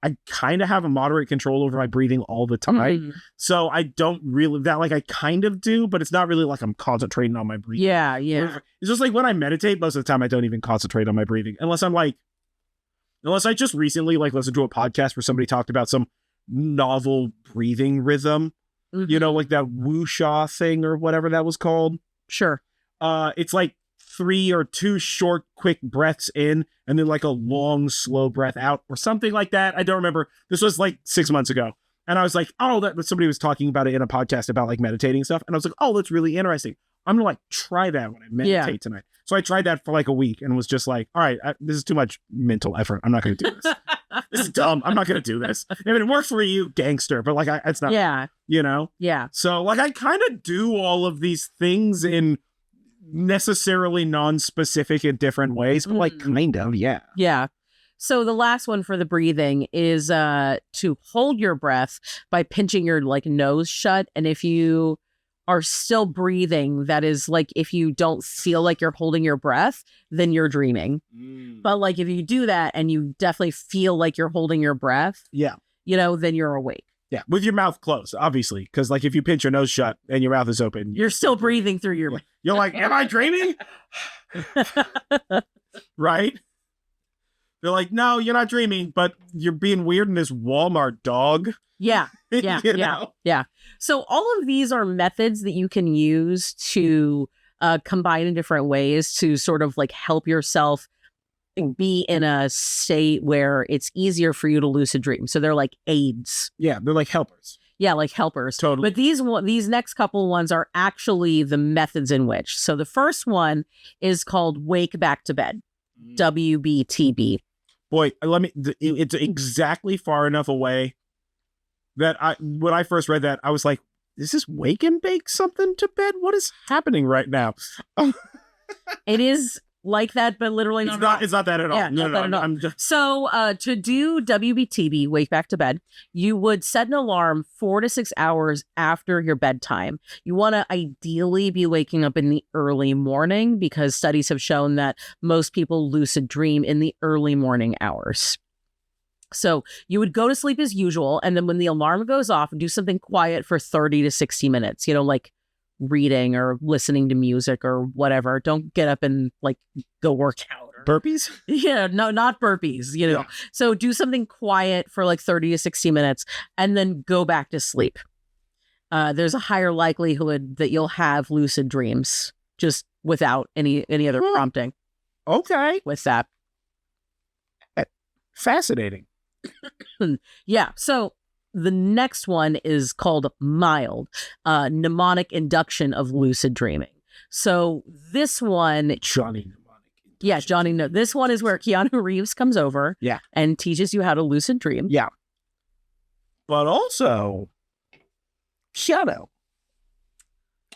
I kind of have a moderate control over my breathing all the time. So I don't really that like I kind of do, but it's not really like I'm concentrating on my breathing. Yeah. It's just like when I meditate, most of the time I don't even concentrate on my breathing unless I just recently like listened to a podcast where somebody talked about some novel breathing rhythm. Like that wuxia thing or whatever that was called. Sure. It's like 3 or 2 short, quick breaths in and then like a long, slow breath out or something like that. I don't remember. This was like 6 months ago. And I was like, oh, that somebody was talking about it in a podcast about like meditating stuff. And I was like, oh, that's really interesting. I'm gonna like try that when I meditate tonight. So I tried that for like a week and was just like, all right, this is too much mental effort. I'm not gonna do this. This is dumb. I'm not gonna do this. If it works for you, gangster, but like it's not. Yeah. You know. Yeah. So like I kind of do all of these things in necessarily non-specific in different ways, but like kind of, yeah. Yeah. So the last one for the breathing is to hold your breath by pinching your like nose shut. And if you are still breathing, that is like if you don't feel like you're holding your breath, then you're dreaming. But like if you do that and you definitely feel like you're holding your breath, you know, then you're awake. Yeah, with your mouth closed, obviously, because like if you pinch your nose shut and your mouth is open, you're still breathing through your. You're like, am I dreaming? Right? They're like, no, you're not dreaming, but you're being weird in this Walmart, dog. Yeah, yeah, yeah. So all of these are methods that you can use to combine in different ways to sort of like help yourself be in a state where it's easier for you to lucid dream. So they're like aids. Yeah, they're like helpers. Yeah, like helpers. Totally. But these next couple ones are actually the methods in which. So the first one is called Wake Back to Bed, WBTB. Boy, it's exactly far enough away that when I first read that, I was like, is this wake and bake something to bed? What is happening right now? It is like that, but literally not. It's not that at all. Yeah, no, not that at all. I'm just... So to do WBTB, Wake Back to Bed, you would set an alarm 4 to 6 hours after your bedtime. You want to ideally be waking up in the early morning because studies have shown that most people lucid dream in the early morning hours. So you would go to sleep as usual, and then when the alarm goes off, do something quiet for 30 to 60 minutes, you know, like reading or listening to music or whatever. Don't get up and like go work out. Burpees? Yeah, no, not burpees, you know. Yeah. So do something quiet for like 30 to 60 minutes and then go back to sleep. There's a higher likelihood that you'll have lucid dreams just without any other prompting. Okay. With that. Fascinating. Yeah. So the next one is called mild, mnemonic induction of lucid dreaming. So this one, Johnny mnemonic. Yeah, Johnny. No, this one is where Keanu Reeves comes over, and teaches you how to lucid dream. Yeah, but also, Keanu,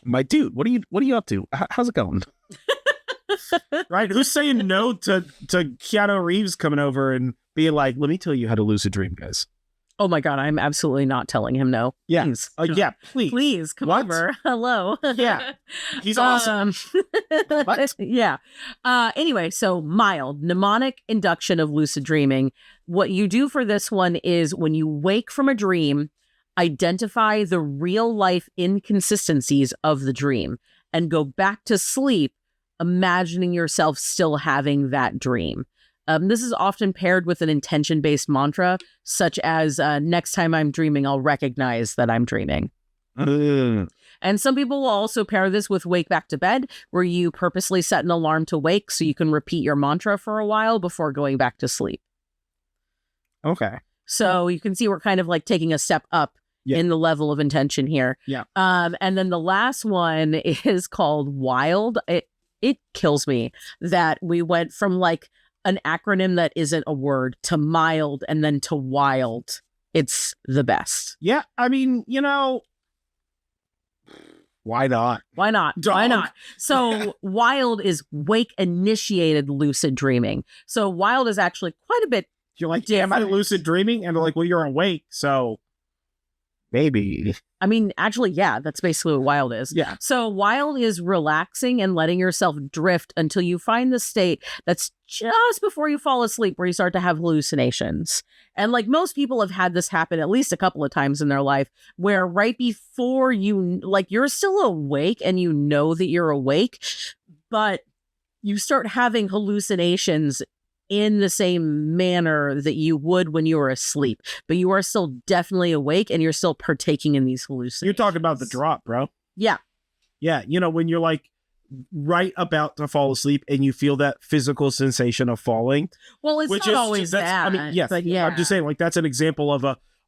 my dude, what are you up to? How's it going? Right? Who's saying no to Keanu Reeves coming over and being like, let me tell you how to lucid dream, guys? Oh my God, I'm absolutely not telling him no. Yeah. Please. Yeah, please. Please come over. Hello. Yeah. He's awesome. What? Yeah. Anyway, so mild, mnemonic induction of lucid dreaming. What you do for this one is when you wake from a dream, identify the real life inconsistencies of the dream and go back to sleep, imagining yourself still having that dream. This is often paired with an intention-based mantra, such as, next time I'm dreaming, I'll recognize that I'm dreaming. And some people will also pair this with Wake Back to Bed, where you purposely set an alarm to wake so you can repeat your mantra for a while before going back to sleep. Okay. So you can see we're kind of like taking a step up in the level of intention here. Yeah. And then the last one is called Wild. It kills me that we went from like an acronym that isn't a word to mild and then to wild. It's the best. Yeah, I mean, you know, why not? Why not? Dog. Why not? So wild is wake initiated lucid dreaming. So wild is actually quite a bit. You're like, damn, am I lucid dreaming? And they're like, well, you're awake, so maybe. I mean, actually, yeah, that's basically what wild is. Yeah. So wild is relaxing and letting yourself drift until you find the state that's just before you fall asleep where you start to have hallucinations. And like most people have had this happen at least a couple of times in their life where right before you, like you're still awake and you know that you're awake, but you start having hallucinations in the same manner that you would when you were asleep, but you are still definitely awake and you're still partaking in these hallucinations. You're talking about the drop, bro. Yeah. Yeah. You know, when you're like right about to fall asleep and you feel that physical sensation of falling. Well, it's not always that. I mean, yes, but yeah. I'm just saying, like, that's an example of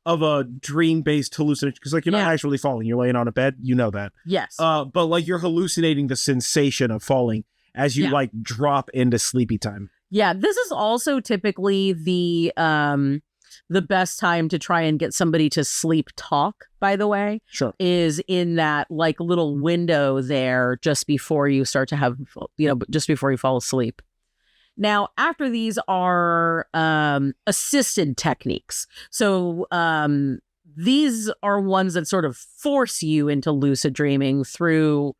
of a dream-based hallucination, because like you're not actually falling, you're laying on a bed, you know that. Yes. But like you're hallucinating the sensation of falling as you like drop into sleepy time. Yeah, this is also typically the best time to try and get somebody to sleep talk, by the way. Sure. Is in that like little window there just before you start to have, just before you fall asleep. Now, after these are assisted techniques. So these are ones that sort of force you into lucid dreaming through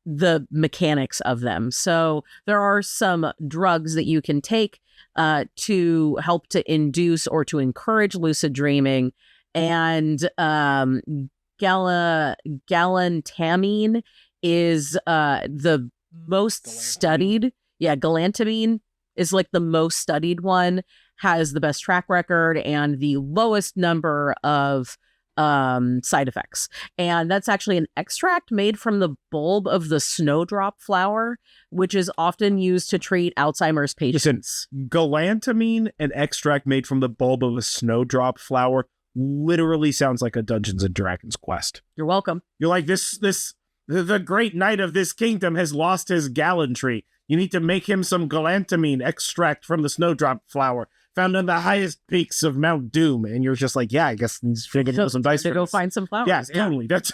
the mechanics of them. So there are some drugs that you can take to help to induce or to encourage lucid dreaming. And galantamine is the most studied. Yeah, galantamine is like the most studied one, has the best track record and the lowest number of side effects. And that's actually an extract made from the bulb of the snowdrop flower, which is often used to treat Alzheimer's patients. Listen, galantamine, an extract made from the bulb of a snowdrop flower, literally sounds like a Dungeons and Dragons quest. You're welcome. You're like, the great knight of this kingdom has lost his gallantry. You need to make him some galantamine extract from the snowdrop flower found on the highest peaks of Mount Doom. And you're just like, yeah, I guess he's figuring some dice to go find some flowers. Yes, totally. That's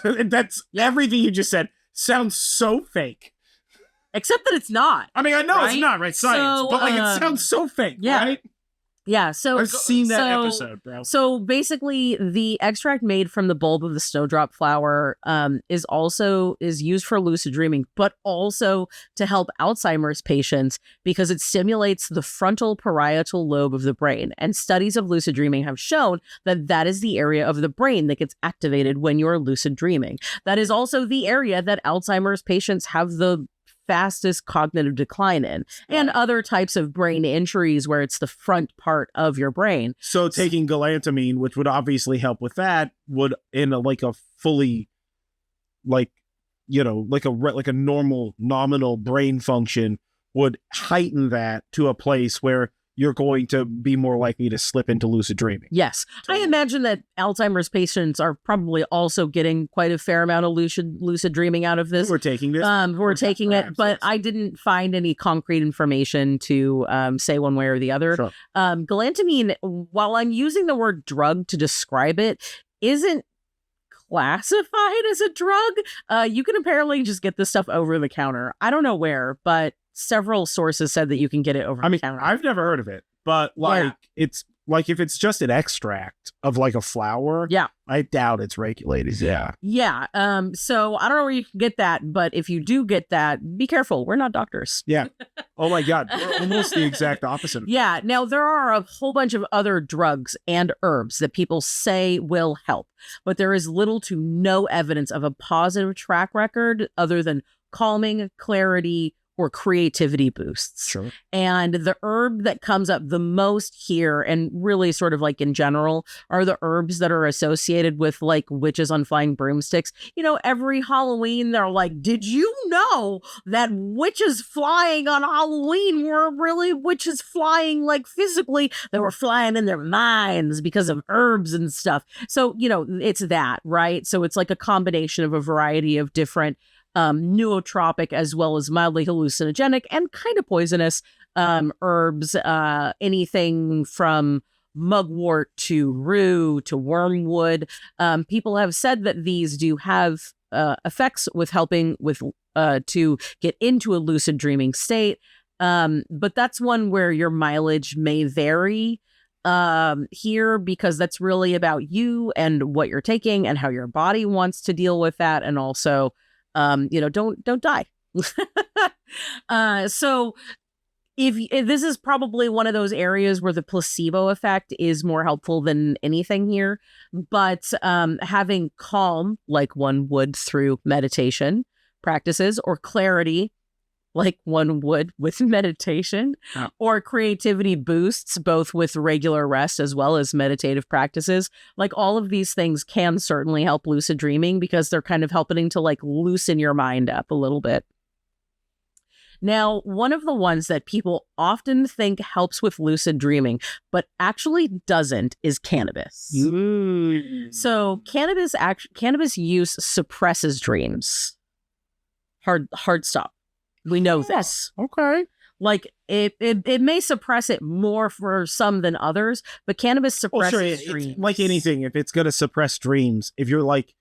everything you just said sounds so fake. Except that it's not. I mean, I know it's not, right? Science. But like it sounds so fake, right? Yeah, so I've seen that episode, bro. So basically, the extract made from the bulb of the snowdrop flower is used for lucid dreaming, but also to help Alzheimer's patients because it stimulates the frontal parietal lobe of the brain. And studies of lucid dreaming have shown that that is the area of the brain that gets activated when you're lucid dreaming. That is also the area that Alzheimer's patients have the fastest cognitive decline in, and other types of brain injuries where it's the front part of your brain. So taking galantamine, which would obviously help with that, would in a fully like a normal nominal brain function would heighten that to a place where you're going to be more likely to slip into lucid dreaming. Yes. I imagine that Alzheimer's patients are probably also getting quite a fair amount of lucid dreaming out of this. We're taking this. We're taking it, but I didn't find any concrete information to say one way or the other. Sure. Galantamine, while I'm using the word drug to describe it, isn't classified as a drug. You can apparently just get this stuff over the counter. I don't know where, but several sources said that you can get it over the counter. I've never heard of it, but it's like if it's just an extract of like a flower, I doubt it's regulated. Yeah. So I don't know where you can get that, but if you do get that, be careful. We're not doctors. Yeah. Oh my God. We're almost the exact opposite. Yeah. Now there are a whole bunch of other drugs and herbs that people say will help, but there is little to no evidence of a positive track record other than calming, clarity, or creativity boosts. Sure. And the herb that comes up the most here, and really sort of like in general, are the herbs that are associated with like witches on flying broomsticks. You know, every Halloween, they're like, did you know that witches flying on Halloween were really witches flying like physically? They were flying in their minds because of herbs and stuff. So, you know, it's that, right? So it's like a combination of a variety of different nootropic as well as mildly hallucinogenic and kind of poisonous herbs, anything from mugwort to rue to wormwood. People have said that these do have effects with helping with to get into a lucid dreaming state, but that's one where your mileage may vary here, because that's really about you and what you're taking and how your body wants to deal with that, and also don't die. So if this is probably one of those areas where the placebo effect is more helpful than anything here, but having calm, like one would through meditation practices, or clarity, like one would with meditation, or creativity boosts, both with regular rest as well as meditative practices. Like all of these things can certainly help lucid dreaming because they're kind of helping to like loosen your mind up a little bit. Now, one of the ones that people often think helps with lucid dreaming, but actually doesn't, is cannabis. So cannabis use suppresses dreams. Hard stop. We know this. Okay. Like it may suppress it more for some than others, but cannabis suppresses dreams. It's like anything, if it's going to suppress dreams, if you're like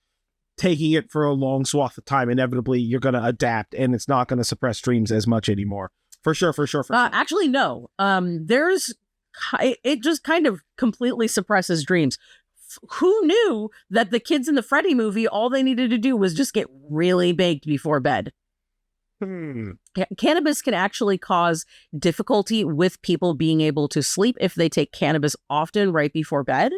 taking it for a long swath of time, inevitably you're going to adapt and it's not going to suppress dreams as much anymore. For sure. Actually, no. It just kind of completely suppresses dreams. Who knew that the kids in the Freddy movie, all they needed to do was just get really baked before bed? Cannabis can actually cause difficulty with people being able to sleep if they take cannabis often right before bed.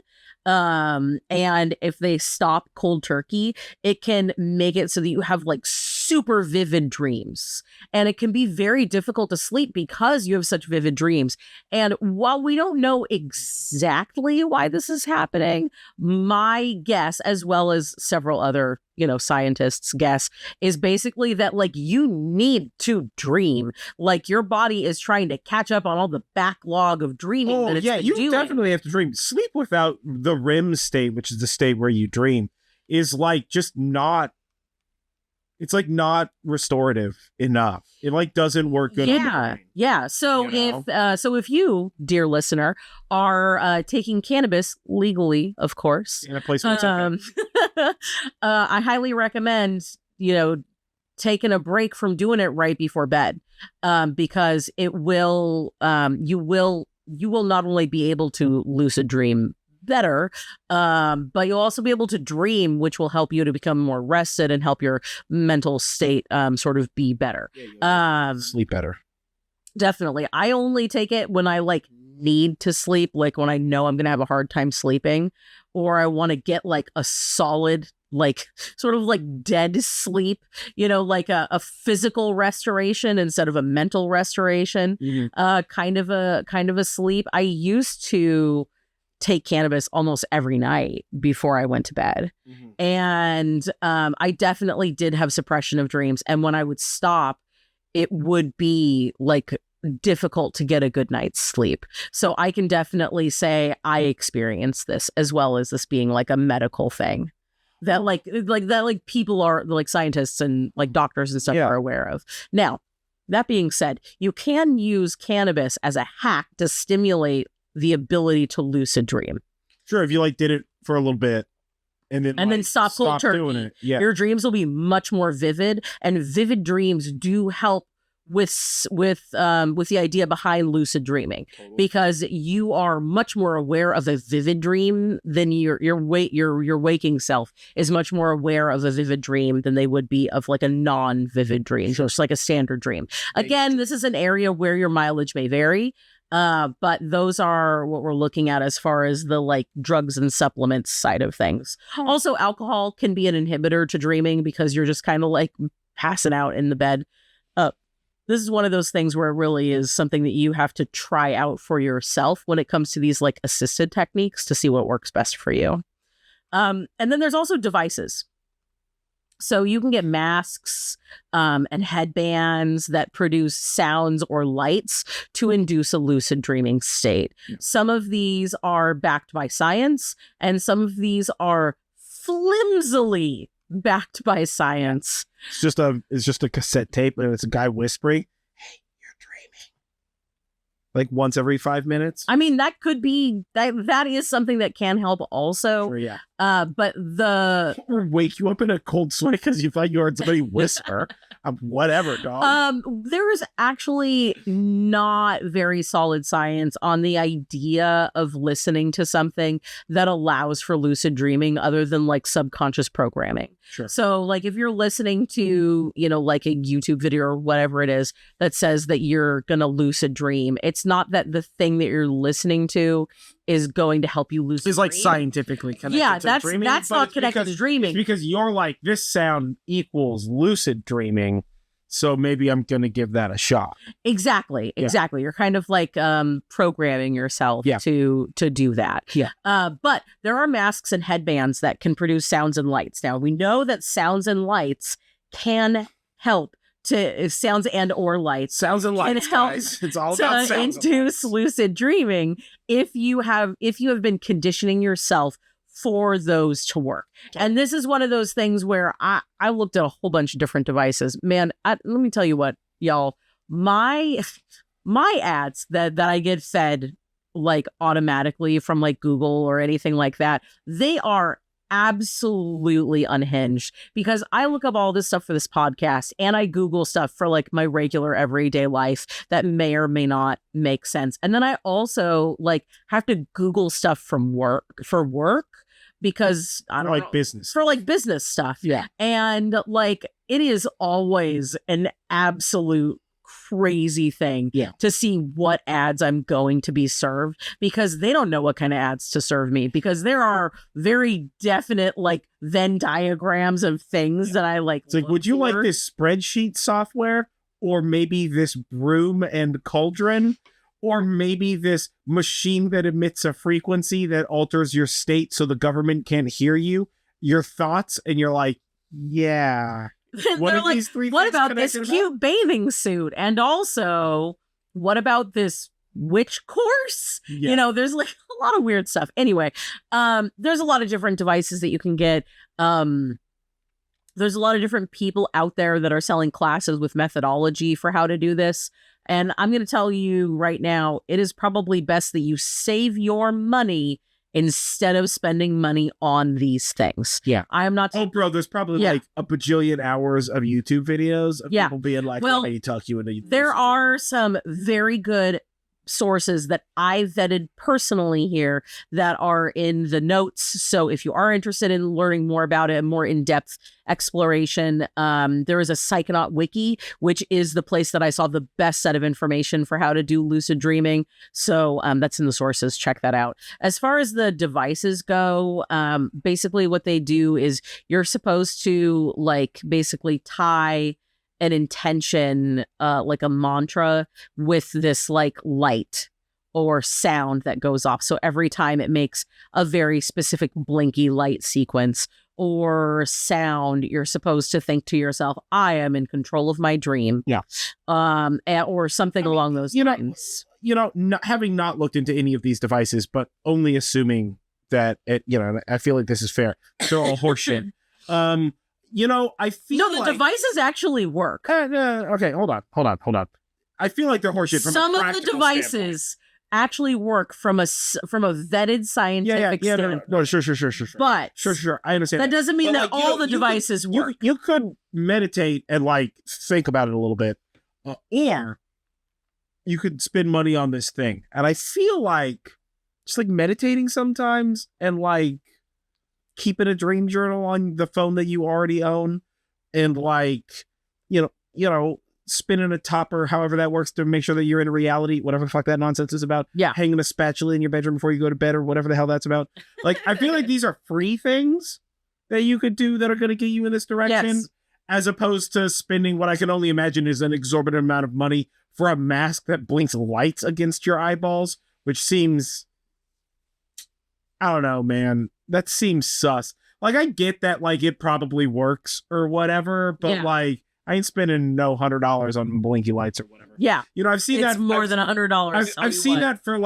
And if they stop cold turkey, it can make it so that you have like super vivid dreams. And it can be very difficult to sleep because you have such vivid dreams. And while we don't know exactly why this is happening, my guess, as well as several other scientists' guess, is basically that like you need to dream. Like your body is trying to catch up on all the backlog of dreaming that it's been doing. Definitely have to dream. Sleep without the REM state, which is the state where you dream, is like just not. It's like not restorative enough. It like doesn't work good. Yeah. So if you, dear listener, are taking cannabis legally, of course, in a place I highly recommend taking a break from doing it right before bed, because it will you will not only be able to lucid dream better, but you'll also be able to dream, which will help you to become more rested and help your mental state sort of be better. Sleep better. Definitely. I only take it when I like need to sleep, like when I know I'm gonna have a hard time sleeping, or I want to get like a solid, like sort of like dead sleep, like a physical restoration instead of a mental restoration. Kind of a sleep. I used to take cannabis almost every night before I went to bed. And I definitely did have suppression of dreams. And when I would stop, it would be like difficult to get a good night's sleep. So I can definitely say I experienced this, as well as this being like a medical thing that like people are like scientists and like doctors and stuff are aware of. Now, that being said, you can use cannabis as a hack to stimulate the ability to lucid dream. Sure, if you like did it for a little bit and then stop cold turkey, doing it. Yeah. Your dreams will be much more vivid, and vivid dreams do help with the idea behind lucid dreaming, because you are much more aware of a vivid dream than your waking self is much more aware of a vivid dream than they would be of like a non-vivid dream, just like a standard dream. Again, this is an area where your mileage may vary. But those are what we're looking at as far as the like drugs and supplements side of things. Also, alcohol can be an inhibitor to dreaming because you're just kind of like passing out in the bed. This is one of those things where it really is something that you have to try out for yourself when it comes to these like assisted techniques to see what works best for you. And then there's also devices. So you can get masks and headbands that produce sounds or lights to induce a lucid dreaming state. Some of these are backed by science, and some of these are flimsily backed by science. It's just a cassette tape, and it's a guy whispering, "Hey, you're dreaming." Like once every 5 minutes. I mean, that could be that is something that can help also. Sure, yeah. But or wake you up in a cold sweat because you thought you heard somebody whisper. Whatever, dog. There is actually not very solid science on the idea of listening to something that allows for lucid dreaming other than like subconscious programming. Sure. So like if you're listening to, like a YouTube video or whatever it is that says that you're going to lucid dream, it's not that the thing that you're listening to is going to help you lucid It's like scientifically connected to dreaming. That's not connected to dreaming. It's because you're like, this sound equals lucid dreaming, so maybe I'm going to give that a shot. Exactly. You're kind of like programming yourself to do that. Yeah. But there are masks and headbands that can produce sounds and lights. Now, we know that sounds and lights can help to sounds and or lights. Sounds and lights, guys. It's all about sounds. To induce lucid dreaming if you have been conditioning yourself for those to work. And this is one of those things where I looked at a whole bunch of different devices. Man, let me tell you what, y'all, my ads that I get fed like automatically from like Google or anything like that, they are absolutely unhinged, because I look up all this stuff for this podcast and I Google stuff for like my regular everyday life that may or may not make sense. And then I also like have to Google stuff for work because I don't know, business for like business stuff. Yeah. And like it is always an absolute crazy thing to see what ads I'm going to be served, because they don't know what kind of ads to serve me, because there are very definite like Venn diagrams of things that I like. It's like, would you like this spreadsheet software, or maybe this broom and cauldron, or maybe this machine that emits a frequency that alters your state so the government can't hear you, your thoughts, and you're like, yeah. What are like, these three what about this cute bathing suit? And also, what about this witch course? Yeah. You know, there's like a lot of weird stuff. Anyway, there's a lot of different devices that you can get. There's a lot of different people out there that are selling classes with methodology for how to do this. And I'm going to tell you right now, it is probably best that you save your money instead of spending money on these things. Yeah. I am not... Oh, bro, there's probably like a bajillion hours of YouTube videos of people being like, well, how you talk you into... There are some very good sources that I vetted personally here that are in the notes. So if you are interested in learning more about it, more in-depth exploration, there is a Psychonaut wiki, which is the place that I saw the best set of information for how to do lucid dreaming. So that's in the sources. Check that out. As far as the devices go, basically what they do is you're supposed to like basically tie an intention, like a mantra, with this like light or sound that goes off. So every time it makes a very specific blinky light sequence or sound, you're supposed to think to yourself, I am in control of my dream. Yeah. Or something along those lines. Having not looked into any of these devices, but only assuming that it, I feel like this is fair. They're all horseshit. I feel the devices actually work. Okay, hold on. I feel like they're horseshit. Some of the devices actually work from a vetted scientific standpoint. No, sure. But sure, I understand. That doesn't mean that all the devices work. You could meditate and like think about it a little bit, or you could spend money on this thing. And I feel like just like meditating sometimes and like keeping a dream journal on the phone that you already own, and like, spinning a top or however that works to make sure that you're in reality, whatever the fuck that nonsense is about. Yeah. Hanging a spatula in your bedroom before you go to bed or whatever the hell that's about. Like, I feel like these are free things that you could do that are going to get you in this direction, as opposed to spending what I can only imagine is an exorbitant amount of money for a mask that blinks lights against your eyeballs, which seems, I don't know, man. That seems sus. Like, I get that, like, it probably works or whatever, but like, I ain't spending no $100 on blinky lights or whatever. Yeah. I've seen that. It's more than $100. I've seen that for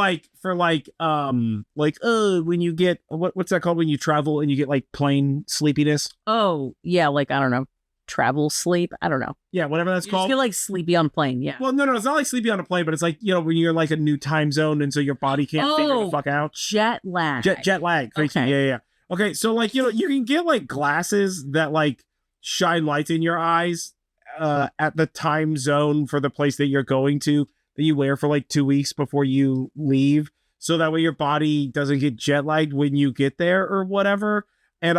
when you get, what's that called when you travel and you get like plane sleepiness? Oh, yeah. Like, I don't know. Travel sleep. I don't know. Yeah, whatever that's called. You feel like sleepy on plane. Yeah. Well, no, it's not like sleepy on a plane, but it's like, when you're like a new time zone and so your body can't figure the fuck out. Jet lag. Jet lag. Okay. Yeah. Okay, so like, you can get like glasses that like shine lights in your eyes at the time zone for the place that you're going to, that you wear for like 2 weeks before you leave. So that way your body doesn't get jet lagged when you get there or whatever. And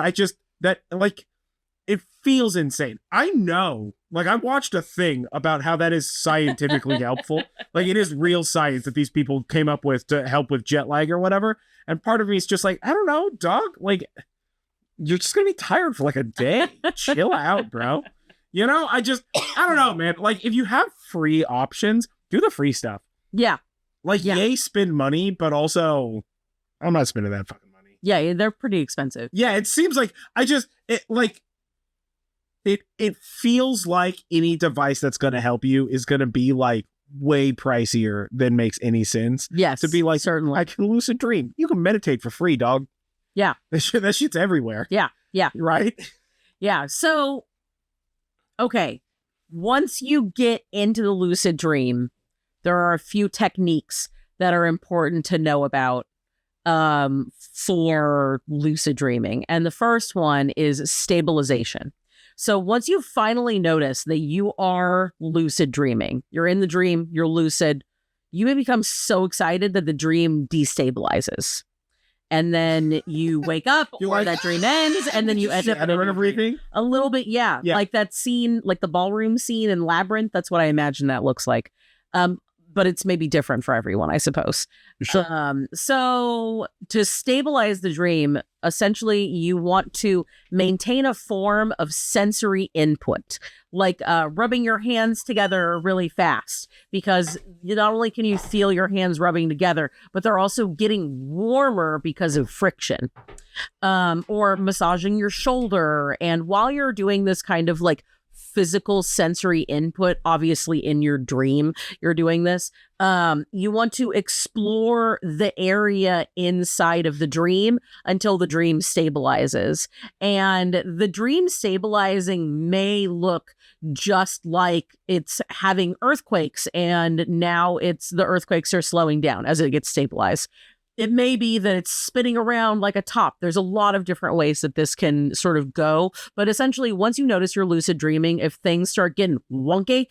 it feels insane. I know, like, I watched a thing about how that is scientifically helpful. Like, it is real science that these people came up with to help with jet lag or whatever. And part of me is just like, I don't know, dog. Like, you're just going to be tired for like a day. Chill out, bro. I don't know, man. Like, if you have free options, do the free stuff. Yeah. Like, yay, spend money, but also, I'm not spending that fucking money. Yeah, they're pretty expensive. Yeah, it seems like, it feels like any device that's going to help you is going to be like way pricier than makes any sense. Yes, To be like, certainly. I can lucid dream. You can meditate for free, dog. Yeah. That shit's everywhere. Yeah. Right? Yeah. So, okay. Once you get into the lucid dream, there are a few techniques that are important to know about for lucid dreaming. And the first one is stabilization. So once you finally notice that you are lucid dreaming, you're in the dream, you're lucid, you may become so excited that the dream destabilizes. And then you wake up, or that dream ends, and then you end up in everything. A little bit, yeah. Like that scene, like the ballroom scene in Labyrinth. That's what I imagine that looks like. But it's maybe different for everyone, I suppose. Sure. So to stabilize the dream, essentially you want to maintain a form of sensory input, like rubbing your hands together really fast, because not only can you feel your hands rubbing together, but they're also getting warmer because of friction. Or massaging your shoulder. And while you're doing this kind of like physical sensory input, obviously in your dream you're doing this, you want to explore the area inside of the dream until the dream stabilizes. And the dream stabilizing may look just like it's having earthquakes, and now the earthquakes are slowing down as it gets stabilized. It may be that it's spinning around like a top. There's a lot of different ways that this can sort of go. But essentially, once you notice you're lucid dreaming, if things start getting wonky,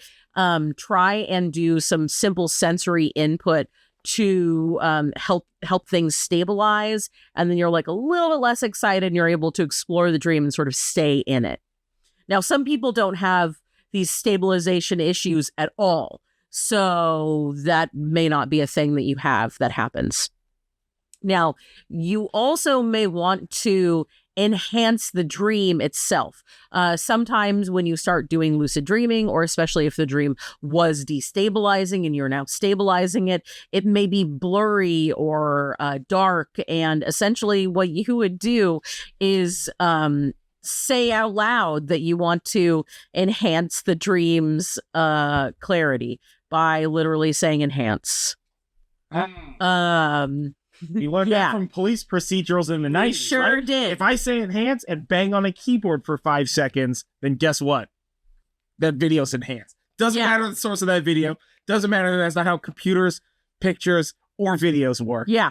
try and do some simple sensory input to help things stabilize. And then you're like a little bit less excited and you're able to explore the dream and sort of stay in it. Now, some people don't have these stabilization issues at all. So that may not be a thing that you have that happens. Now, you also may want to enhance the dream itself. Sometimes when you start doing lucid dreaming, or especially if the dream was destabilizing and you're now stabilizing it, it may be blurry or dark. And essentially what you would do is say out loud that you want to enhance the dream's clarity by literally saying enhance. You learned that from police procedurals in the 90s. Sure right? did. If I say enhance and bang on a keyboard for 5 seconds, then guess what? That video's enhanced. Doesn't matter the source of that video. Doesn't matter. That's not how computers, pictures, or videos work. Yeah.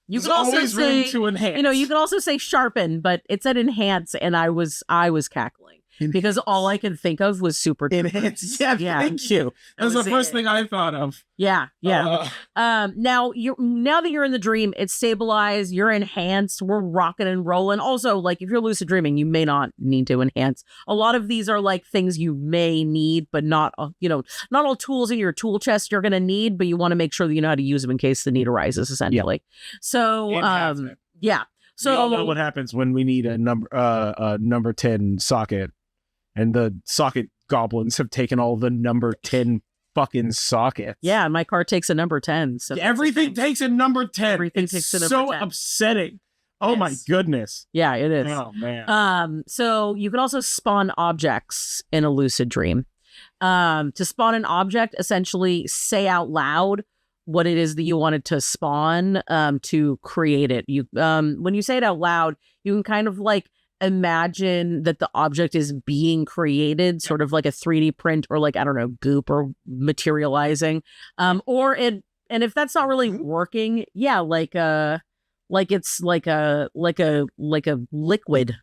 You can also say room to enhance. You can also say sharpen, but it said enhance, and I was cackling. Because all I could think of was super enhance. Yeah, thank you. That's the first thing I thought of. Yeah. Now that you're in the dream, it's stabilized, you're enhanced, we're rocking and rolling. Also, like if you're lucid dreaming, you may not need to enhance. A lot of these are like things you may need, but not all tools in your tool chest you're going to need, but you want to make sure that you know how to use them in case the need arises, essentially. Yeah. So, yeah. So we all know what happens when we need a number 10 socket. And the socket goblins have taken all the number 10 fucking sockets. Yeah, my car takes a number 10. So everything takes a number 10. Everything takes a number 10. So upsetting. Oh my goodness. Yeah, it is. Oh man. So you can also spawn objects in a lucid dream. To spawn an object, essentially say out loud what it is that you wanted to spawn to create it. You when you say it out loud, you can kind of like imagine that the object is being created, sort of like a 3D print or like, I don't know, goop or materializing. And if that's not really working, like it's like a liquid,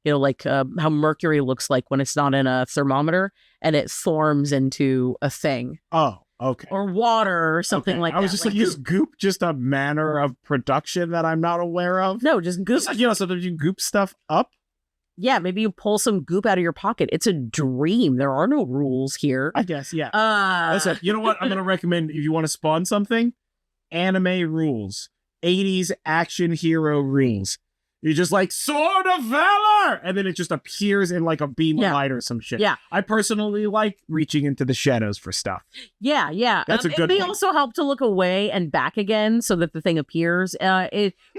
like how mercury looks like when it's not in a thermometer and it forms into a thing. Oh, okay. Or water or something like that. I was just like, is goop just a manner of production that I'm not aware of? No, just goop. Sometimes you goop stuff up. Yeah, maybe you pull some goop out of your pocket. It's a dream. There are no rules here. I guess, yeah. Listen, you know what? I'm going to recommend, if you want to spawn something, anime rules. 80s action hero rules. You're just like, sword of valor! And then it just appears in like a beam of light or some shit. Yeah. I personally like reaching into the shadows for stuff. Yeah. That's a good It may one. also help to look away and back again so that the thing appears.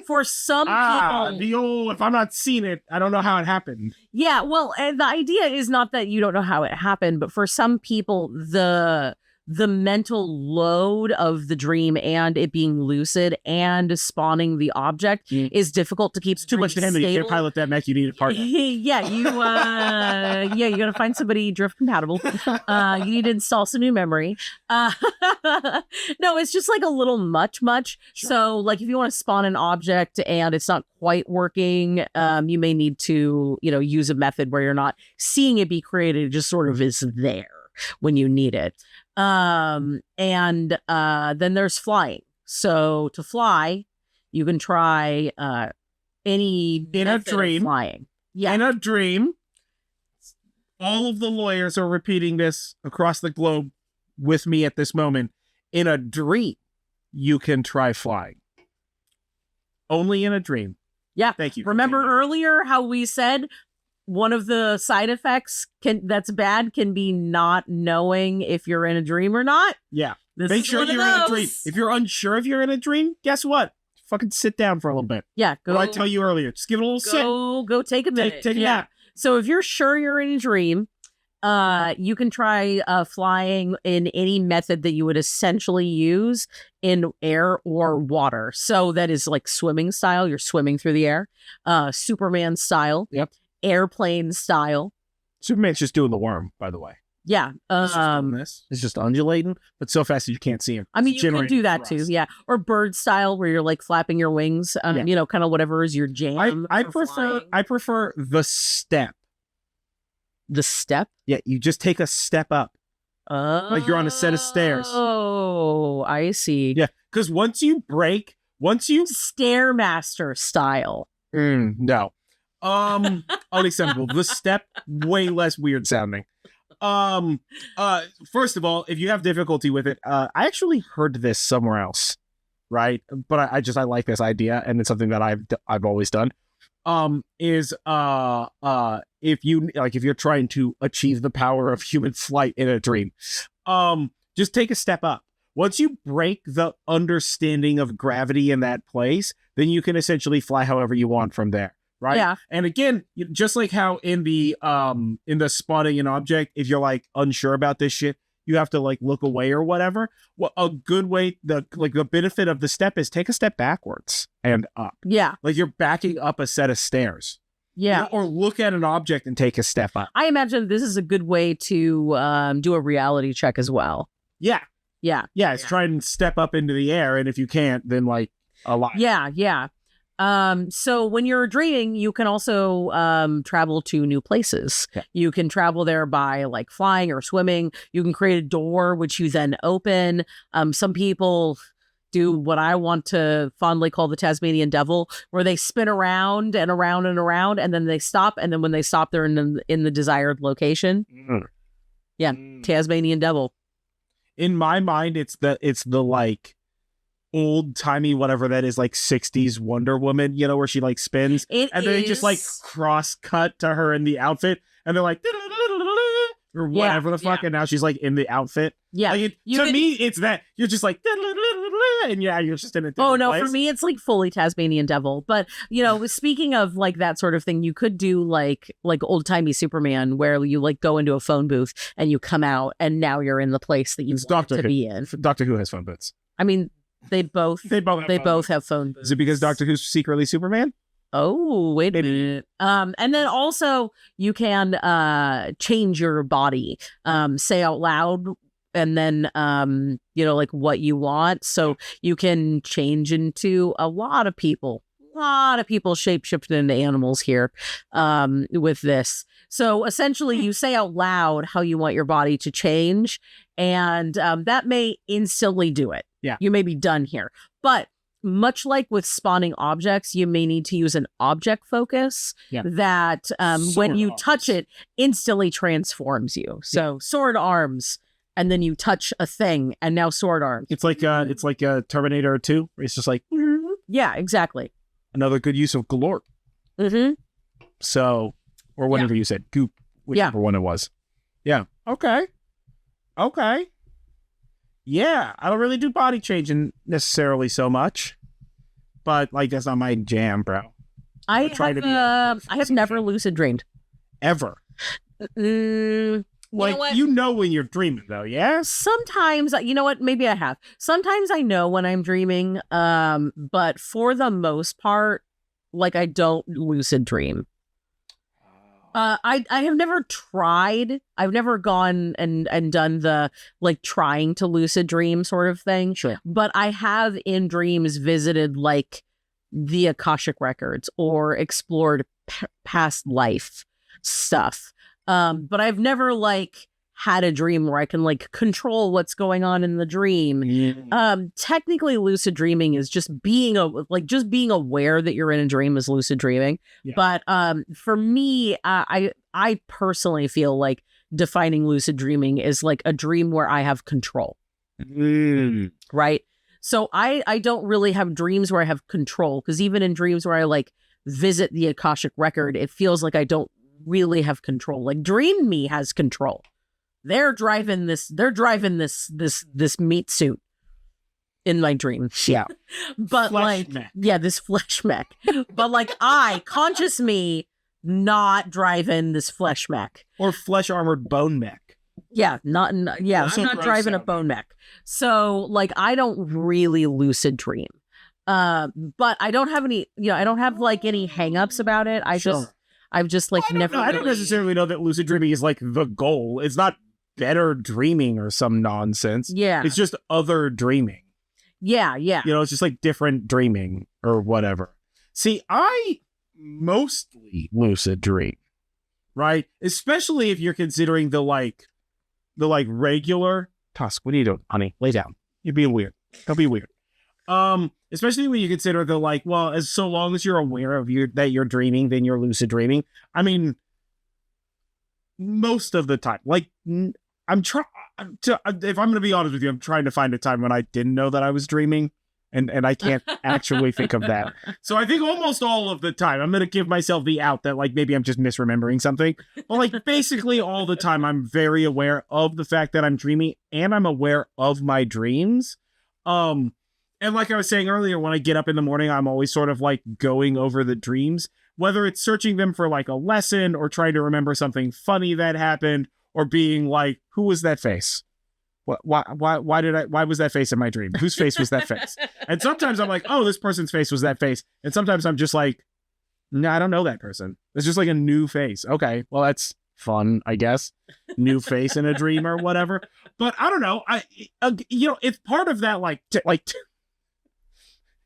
For some people... the old, if I'm not seeing it, I don't know how it happened. Yeah, well, the idea is not that you don't know how it happened, but for some people, the mental load of the dream and it being lucid and spawning the object is difficult to keep. It's too much to handle. You can't pilot that mech. You need a partner. You gotta find somebody drift compatible. You need to install some new memory. No, it's just like a little much. Sure. So like if you want to spawn an object and it's not quite working, you may need to, use a method where you're not seeing it be created. It just sort of is there when you need it. And then there's flying. So to fly, you can try any in a dream flying. Yeah. In a dream, all of the lawyers are repeating this across the globe with me at this moment. In a dream, you can try flying. Only in a dream. Yeah. Thank you. Remember earlier how we said one of the side effects that's bad can be not knowing if you're in a dream or not? Yeah. Make sure you're in a dream. If you're unsure if you're in a dream, guess what? Fucking sit down for a little bit. Yeah. What did I tell you earlier? Just give it a little sit. Go take a minute. Take a nap. So if you're sure you're in a dream, you can try flying in any method that you would essentially use in air or water. So that is like swimming style. You're swimming through the air. Superman style. Yep. Airplane style. Superman's just doing the worm, by the way. Yeah. It's just undulating, but so fast that you can't see him. I mean, you can do that too. Yeah. Or bird style where you're like flapping your wings, kind of whatever is your jam. I prefer the step. The step? Yeah. You just take a step up. Like you're on a set of stairs. Oh, I see. Yeah. Because once you Stairmaster style. No. Unacceptable. The step, way less weird sounding. First of all, if you have difficulty with it, I actually heard this somewhere else, right? But I like this idea, and it's something that I've always done. If you're trying to achieve the power of human flight in a dream, just take a step up. Once you break the understanding of gravity in that place, then you can essentially fly however you want from there. Right. Yeah. And again, just like how in the spotting an object, if you're like unsure about this shit, you have to like look away or whatever. Well, a good way, the benefit of the step is take a step backwards and up. Yeah. Like you're backing up a set of stairs. Yeah. Or look at an object and take a step up. I imagine this is a good way to do a reality check as well. Yeah. Yeah. Yeah. It's try and step up into the air. And if you can't, then like a lot. Yeah. Yeah. So when you're dreaming, you can also travel to new places. Yeah. You can travel there by like flying or swimming. You can create a door, which you then open. Some people do what I want to fondly call the Tasmanian devil, where they spin around and around and around, and then they stop. And then when they stop, they're in the desired location. Yeah. Tasmanian devil. In my mind, it's the like old timey whatever that is, like 60s Wonder Woman, where she like spins and then they just like cross cut to her in the outfit and they're like or whatever the fuck, and now she's like in the outfit. Yeah. Like me, it's that you're just like and you're just in a oh no, place. For me it's like fully Tasmanian devil. But speaking of like that sort of thing, you could do like old timey Superman, where you like go into a phone booth and you come out and now you're in the place that you want to be in. Doctor Who has phone booths. I mean, They both have phone booths. Is it because Doctor Who's secretly Superman? Oh, wait a minute. And then also you can change your body, say out loud, and then like what you want. So you can change into a lot of people shapeshifted into animals here with this. So essentially you say out loud how you want your body to change, and that may instantly do it. Yeah. You may be done here. But much like with spawning objects, you may need to use an object focus that when you touch it, instantly transforms you. So sword arms, and then you touch a thing, and now sword arms. It's like Terminator 2, where it's just like... Yeah, exactly. Another good use of Glort. Mm-hmm. So, or whatever you said, goop, whichever one it was. Yeah. Okay. Yeah, I don't really do body changing necessarily so much, but like that's not my jam, bro. I have never lucid dreamed. Ever. Like, you know when you're dreaming, though, yeah? Sometimes, you know what? Maybe I have. Sometimes I know when I'm dreaming, but for the most part, like, I don't lucid dream. I have never tried. I've never gone and done the, like, trying to lucid dream sort of thing. Sure. But I have, in dreams, visited, like, the Akashic records or explored past life stuff. But I've never like had a dream where I can like control what's going on in the dream. Technically lucid dreaming is just being aware that you're in a dream is lucid dreaming. Yeah. But for me, I personally feel like defining lucid dreaming is like a dream where I have control. Right? So I don't really have dreams where I have control, because even in dreams where I like visit the Akashic record, it feels like I don't really have control. Like Dream Me has control. They're driving this meat suit in my dream. Yeah. But flesh like mech. Yeah, this flesh mech. But like conscious me, not driving this flesh mech. Or flesh armored bone mech. Yeah, I'm not driving a bone mech. So like I don't really lucid dream. But I don't have any, I don't have like any hangups about it. I've just like never. I don't necessarily know that lucid dreaming is like the goal. It's not better dreaming or some nonsense. Yeah. It's just other dreaming. Yeah. It's just like different dreaming or whatever. See, I mostly lucid dream, right? Especially if you're considering the regular Tusk. What are you doing, honey? Lay down. You're being weird. Don't be weird. Especially when you consider the as so long as you're aware of that you're dreaming, then you're lucid dreaming. I mean, most of the time, like I'm trying to, if I'm going to be honest with you, I'm trying to find a time when I didn't know that I was dreaming, and I can't actually think of that. So I think almost all of the time, I'm going to give myself the out that like maybe I'm just misremembering something. But like basically all the time, I'm very aware of the fact that I'm dreaming, and I'm aware of my dreams. And like I was saying earlier, when I get up in the morning, I'm always sort of like going over the dreams, whether it's searching them for like a lesson or trying to remember something funny that happened, or being like, who was that face? Why was that face in my dream? Whose face was that face? And sometimes I'm like, oh, this person's face was that face. And sometimes I'm just like, no, I don't know that person. It's just like a new face. Okay, well, that's fun, I guess. New face in a dream or whatever. But I don't know. It's part of that,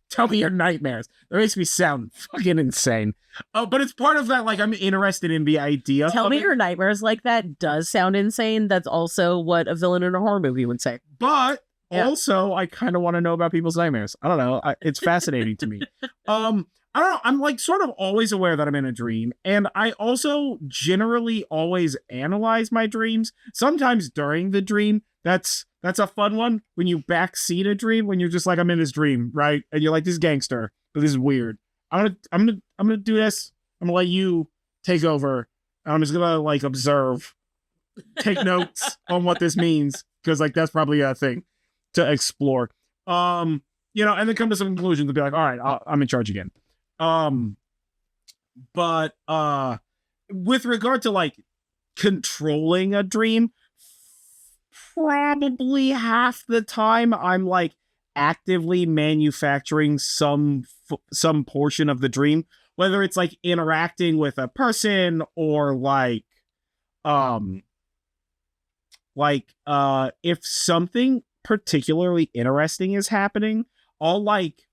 tell me your nightmares. That makes me sound fucking insane. But it's part of that, like, I'm interested in the idea. Tell me your nightmares like that does sound insane. That's also what a villain in a horror movie would say. But also, I kind of want to know about people's nightmares. I don't know. It's fascinating to me. I don't know. I'm like sort of always aware that I'm in a dream. And I also generally always analyze my dreams. Sometimes during the dream, that's a fun one when you backseat a dream, when you're just like, I'm in this dream, right? And you're like, this is gangster, but this is weird. I'm gonna do this. I'm gonna let you take over. I'm just gonna like observe, take notes on what this means, because like that's probably a thing to explore. And then come to some conclusions and be like, all right, I'm in charge again. But with regard to like controlling a dream, probably half the time I'm like actively manufacturing some portion of the dream, whether it's like interacting with a person or if something particularly interesting is happening, I'll like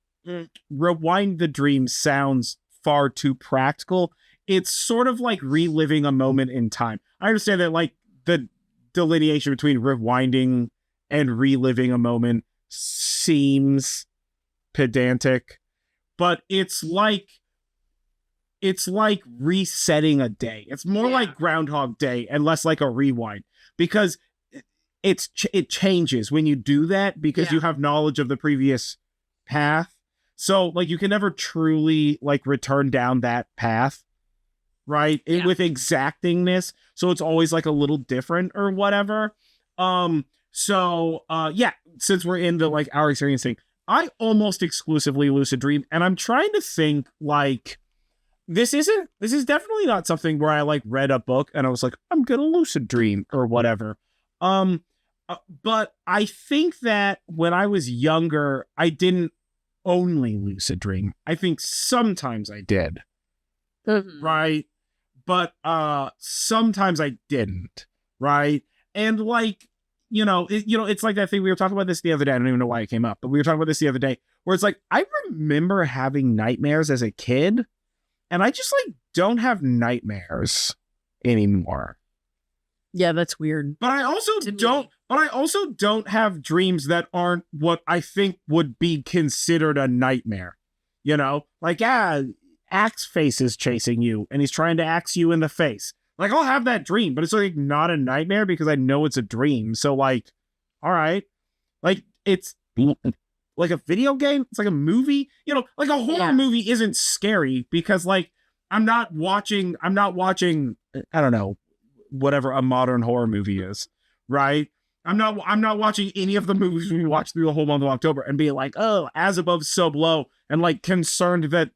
rewind the dream. Sounds far too practical. It's sort of like reliving a moment in time. I understand that like the delineation between rewinding and reliving a moment seems pedantic, but it's like resetting a day. It's more like Groundhog Day and less like a rewind, because it changes when you do that, because you have knowledge of the previous path. So like you can never truly like return down that path, right? With exactingness. So it's always like a little different or whatever. Yeah, since we're into like our experiencing, I almost exclusively lucid dream, and I'm trying to think like this is definitely not something where I like read a book and I was like, I'm gonna lucid dream or whatever. But I think that when I was younger, I didn't only lucid dream. I think sometimes I did. Right? But sometimes I didn't, right? And like, it's like that thing we were talking about this the other day. I don't even know why it came up, but we were talking about this the other day where it's like, I remember having nightmares as a kid, and I just like don't have nightmares anymore. Yeah, that's weird. But I also don't have dreams that aren't what I think would be considered a nightmare. Like, axe face is chasing you and he's trying to axe you in the face. Like, I'll have that dream, but it's like not a nightmare because I know it's a dream. So like, all right, like it's like a video game. It's like a movie, like a horror movie isn't scary because like I'm not watching, I don't know, whatever a modern horror movie is, right? I'm not watching any of the movies we watched through the whole month of October and being like, oh, as above, so below, and like concerned that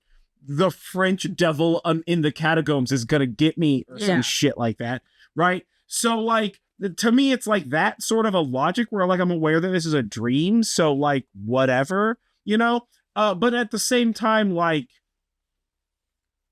the French devil in the catacombs is gonna get me or some shit like that, right? So like, to me, it's like that sort of a logic where like I'm aware that this is a dream, so like whatever, but at the same time, like,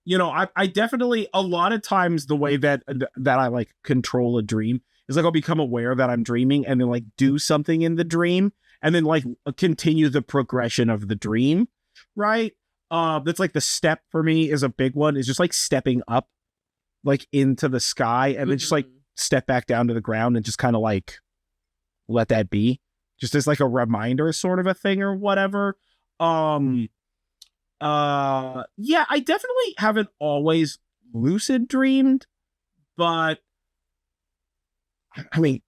I definitely, a lot of times the way that I like control a dream is like I'll become aware that I'm dreaming and then like do something in the dream and then like continue the progression of the dream, right? That's like the step for me is a big one, is just like stepping up like into the sky and then just like step back down to the ground and just kind of like let that be, just as like a reminder sort of a thing or whatever. I definitely haven't always lucid dreamed, but I mean,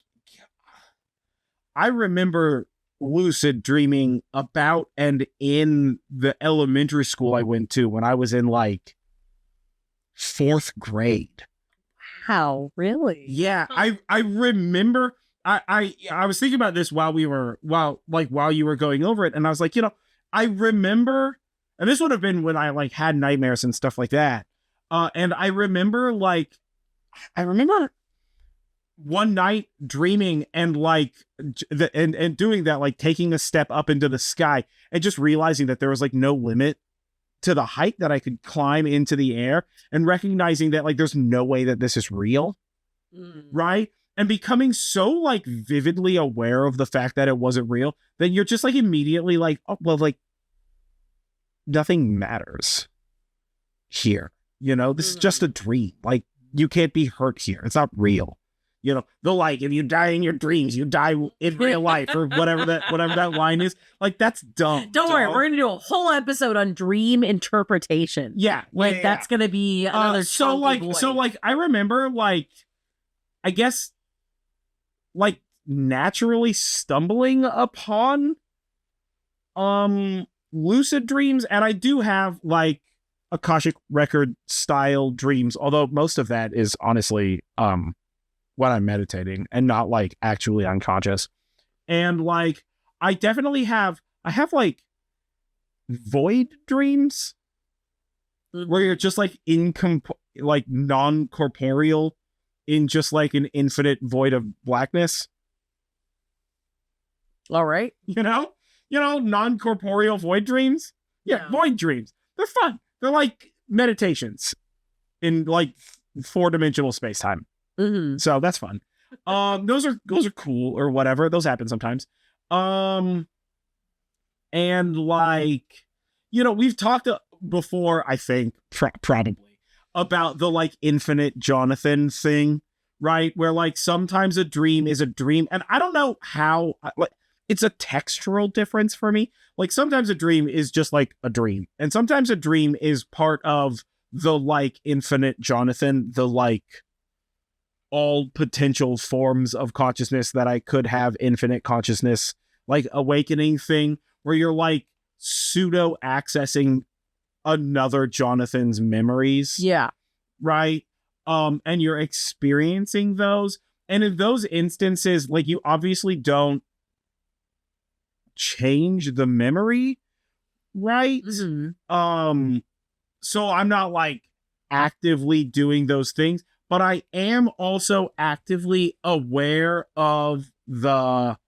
I remember lucid dreaming about and in the elementary school I went to when I was in like 4th grade. How? Really? Yeah, I remember. I was thinking about this while you were going over it, and I was like, I remember, and this would have been when I like had nightmares and stuff like that. And I remember one night dreaming and like and doing that, like taking a step up into the sky and just realizing that there was like no limit to the height that I could climb into the air, and recognizing that like there's no way that this is real, right? And becoming so like vividly aware of the fact that it wasn't real that you're just like immediately like, oh well, like nothing matters here, this is just a dream. Like you can't be hurt here, it's not real. The like, if you die in your dreams, you die in real life, or whatever that line is. Like, that's dumb. Don't worry, we're gonna do a whole episode on dream interpretation. Yeah, like that's gonna be another. So I remember like, I guess, like naturally stumbling upon, lucid dreams, and I do have like Akashic record style dreams, although most of that is honestly, when I'm meditating and not like actually unconscious. And like, I have like void dreams where you're just like like non-corporeal in just like an infinite void of blackness. All right. Non-corporeal void dreams. Yeah, void dreams. They're fun. They're like meditations in like 4-dimensional space-time. So that's fun. Those are cool or whatever. Those happen sometimes. And like, we've talked before, I think, probably, about the like infinite Jonathan thing, right? Where like sometimes a dream is a dream, and I don't know how, like, it's a textural difference for me. Like sometimes a dream is just like a dream, and sometimes a dream is part of the like infinite Jonathan, the like all potential forms of consciousness that I could have infinite consciousness, like awakening thing, where you're like pseudo accessing another Jonathan's memories. Yeah. Right. And you're experiencing those. And in those instances, like, you obviously don't change the memory, right? Mm-hmm. So I'm not like actively doing those things, but I am also actively aware of the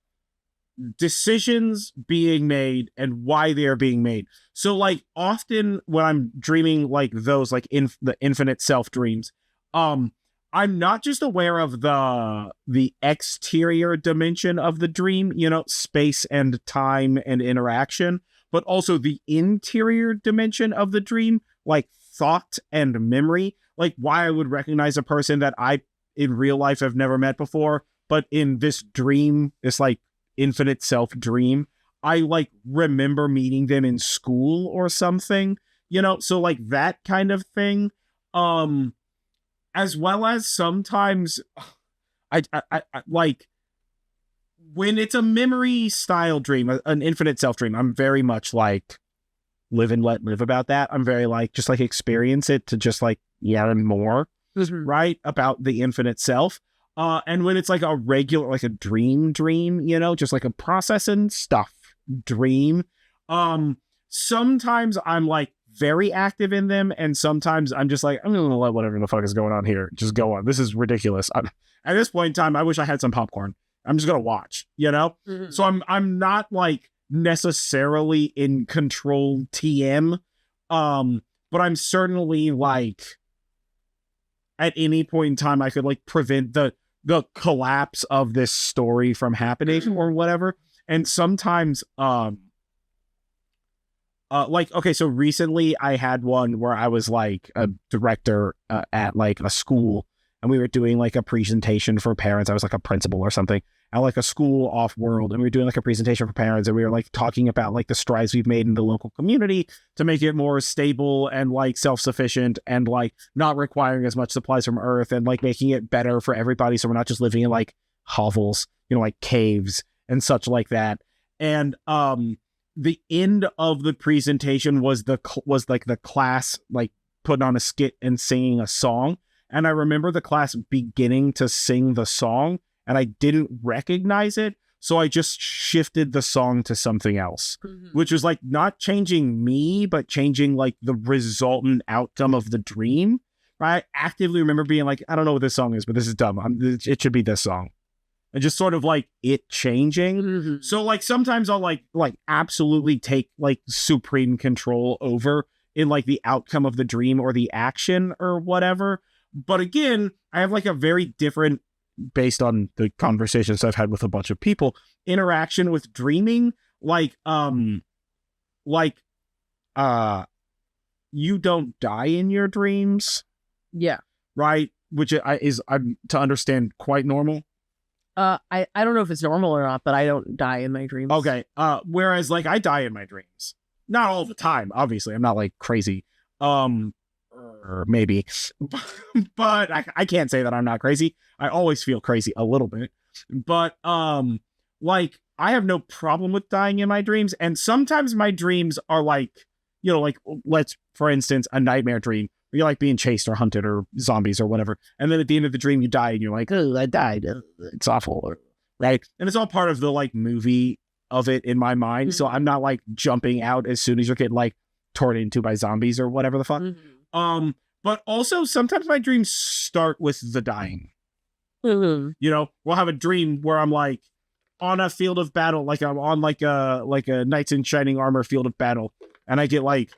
decisions being made and why they are being made. So like often when I'm dreaming like those like the infinite self dreams, I'm not just aware of the exterior dimension of the dream, you know, space and time and interaction, but also the interior dimension of the dream, like thought and memory, like why I would recognize a person that I in real life have never met before, but in this dream, this like infinite self dream, I like remember meeting them in school or something, you know, so like that kind of thing. As well as sometimes I like when it's a memory style dream, an infinite self dream, I'm very much like live and let live about that. I'm very like just like experience it to just like learn more, right, about the infinite self. And when it's like a regular, like a dream, you know, just like a processing stuff dream, sometimes I'm like very active in them, and sometimes I'm just like, I'm gonna let whatever the fuck is going on here just go on. This is ridiculous. At this point in time, I wish I had some popcorn. I'm just gonna watch, you know. So I'm not like necessarily in control TM, but I'm certainly like at any point in time I could like prevent the collapse of this story from happening or whatever. And sometimes like, okay, so recently I had one where I was like a director at like a school, and we were doing like a presentation for parents. I was like a principal or something at like a school off world, and we were doing like a presentation for parents, and we were like talking about like the strides we've made in the local community to make it more stable and like self-sufficient and like not requiring as much supplies from Earth, and like making it better for everybody, so we're not just living in like hovels, you know, like caves and such like that. And the end of the presentation was like the class like putting on a skit and singing a song, and I remember the class beginning to sing the song, and I didn't recognize it, so I just shifted the song to something else, which was like not changing me, but changing like the resultant outcome of the dream. Right? I actively remember being like, I don't know what this song is, but this is dumb. It should be this song. And just sort of like it changing. So like sometimes I'll like absolutely take like supreme control over in like the outcome of the dream or the action or whatever. But again, I have like a very different, based on the conversations I've had with a bunch of people, interaction with dreaming. Like you don't die in your dreams. Yeah. Right? Which is to understand quite normal. I don't know if it's normal or not, but I don't die in my dreams. Okay. Whereas like I die in my dreams. Not all the time, obviously. I'm not like crazy. Or maybe. But I can't say that I'm not crazy. I always feel crazy a little bit. But like I have no problem with dying in my dreams, and sometimes my dreams are like, you know, like let's for instance a nightmare dream. You're like being chased or hunted or zombies or whatever. And then at the end of the dream, you die and you're like, oh, I died. It's awful. Right. And it's all part of the like movie of it in my mind. So I'm not like jumping out as soon as you're getting like torn into by zombies or whatever the fuck. But also sometimes my dreams start with the dying. You know, we'll have a dream where I'm like on a field of battle, like I'm on like a knights in shining armor field of battle. And I get like,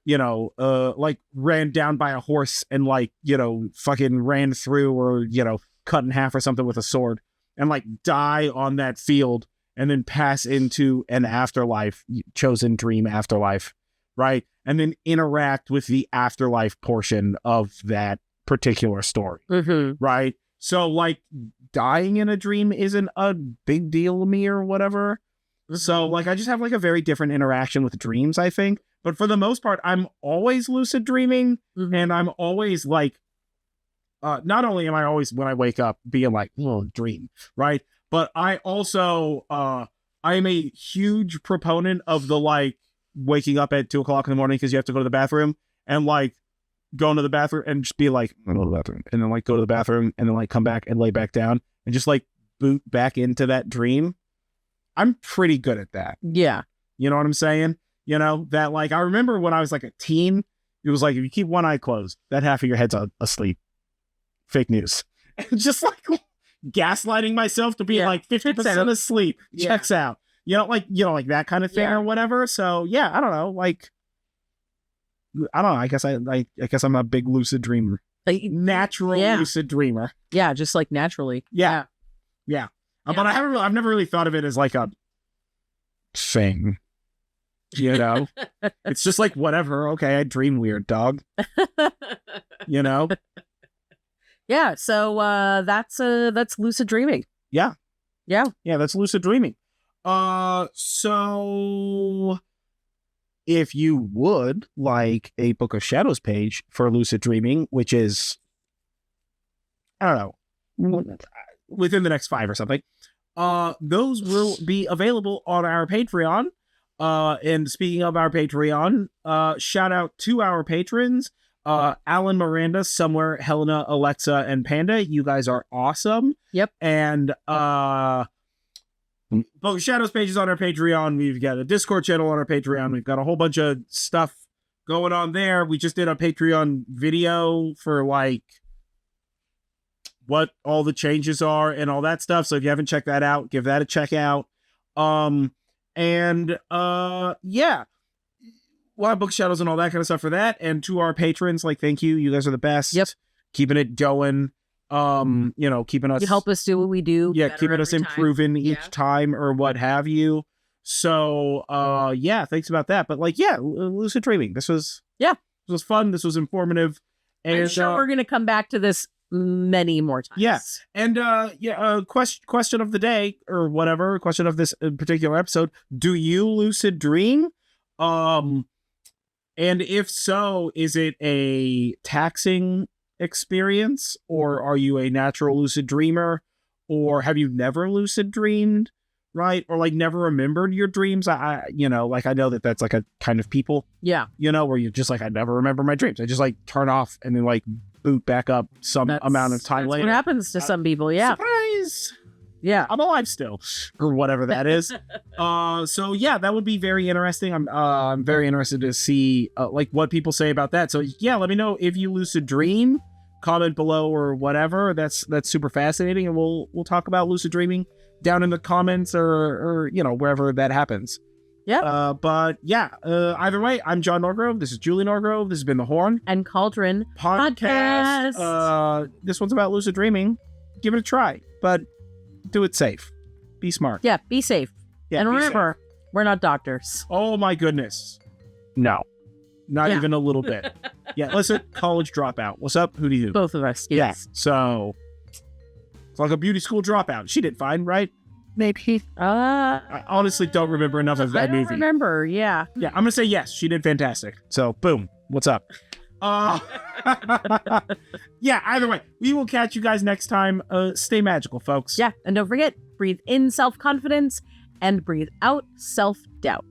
you know, like ran down by a horse and like, you know, fucking ran through or, you know, cut in half or something with a sword, and like die on that field and then pass into an afterlife, chosen dream afterlife, right? And then interact with the afterlife portion of that particular story, right? So like dying in a dream isn't a big deal to me or whatever. So like I just have like a very different interaction with dreams, I think. But for the most part, I'm always lucid dreaming, and I'm always like, not only am I always when I wake up being like, oh, dream, right? But I also, I am a huge proponent of the like waking up at 2 o'clock in the morning because you have to go to the bathroom, and like going to the bathroom and just be like, I'm gonna go to the bathroom, and then like go to the bathroom and then like come back and lay back down and just like boot back into that dream. I'm pretty good at that. Yeah. You know what I'm saying? You know, that like, I remember when I was like a teen, it was like, if you keep one eye closed, that half of your head's asleep. Fake news. Just like gaslighting myself to be like 50% asleep. Checks out. You know, like that kind of thing or whatever. So yeah, I don't know. Like, I don't know. I guess I'm a big lucid dreamer. Natural lucid dreamer. Yeah, just like naturally. Yeah. But I've never really thought of it as like a thing. You know? It's just like whatever. Okay, I dream weird, dog. You know? Yeah, so that's lucid dreaming. Yeah. Yeah. Yeah, that's lucid dreaming. So if you would like a Book of Shadows page for lucid dreaming, which is, I don't know, within the next 5 or something, those will be available on our Patreon. And speaking of our Patreon, shout out to our patrons, Alan, Miranda, Somewhere, Helena, Alexa, and Panda. You guys are awesome. Yep. And Book of Shadows pages on our Patreon. We've got a Discord channel on our Patreon. We've got a whole bunch of stuff going on there. We just did a Patreon video for like what all the changes are and all that stuff. So if you haven't checked that out, give that a check out. Yeah, we'll have Book Shadows and all that kind of stuff for that. And to our patrons, like, thank you. You guys are the best. Yep. Keeping it going. You know, keeping us. You help us do what we do. Yeah, keeping us improving each time or what have you. So, yeah, thanks about that. But like, yeah, lucid dreaming. This was fun. This was informative. And I'm sure we're gonna come back to this many more times. Yes. And question of the day or whatever, question of this particular episode, do you lucid dream? And if so, is it a taxing experience, or are you a natural lucid dreamer, or have you never lucid dreamed, right? Or like never remembered your dreams? I you know, like I know that that's like a kind of people, you know, where you're just like, I never remember my dreams. I just like turn off and then like boot back up some amount of time later. What happens to some people? Yeah. Surprise. Yeah. I'm alive still, or whatever that is. So yeah, that would be very interesting. I'm very interested to see like what people say about that. So yeah, let me know if you lucid dream. Comment below or whatever. That's super fascinating, and we'll talk about lucid dreaming down in the comments or you know, wherever that happens. Yeah. But yeah, either way, I'm John Norgrove. This is Julie Norgrove. This has been the Horn and Cauldron podcast. This one's about lucid dreaming. Give it a try, but do it safe. Be smart. Yeah, be safe. Yeah, and remember, we're not doctors. Oh my goodness. No. Not even a little bit. Yeah, listen, college dropout. What's up? Who do you do? Both of us, yes. Yeah, so it's like a beauty school dropout. She did fine, right? Maybe. I honestly don't remember enough of that movie. I don't remember, yeah. Yeah, I'm going to say yes. She did fantastic. So, boom. What's up? Yeah, either way, we will catch you guys next time. Stay magical, folks. Yeah, and don't forget, breathe in self-confidence and breathe out self-doubt.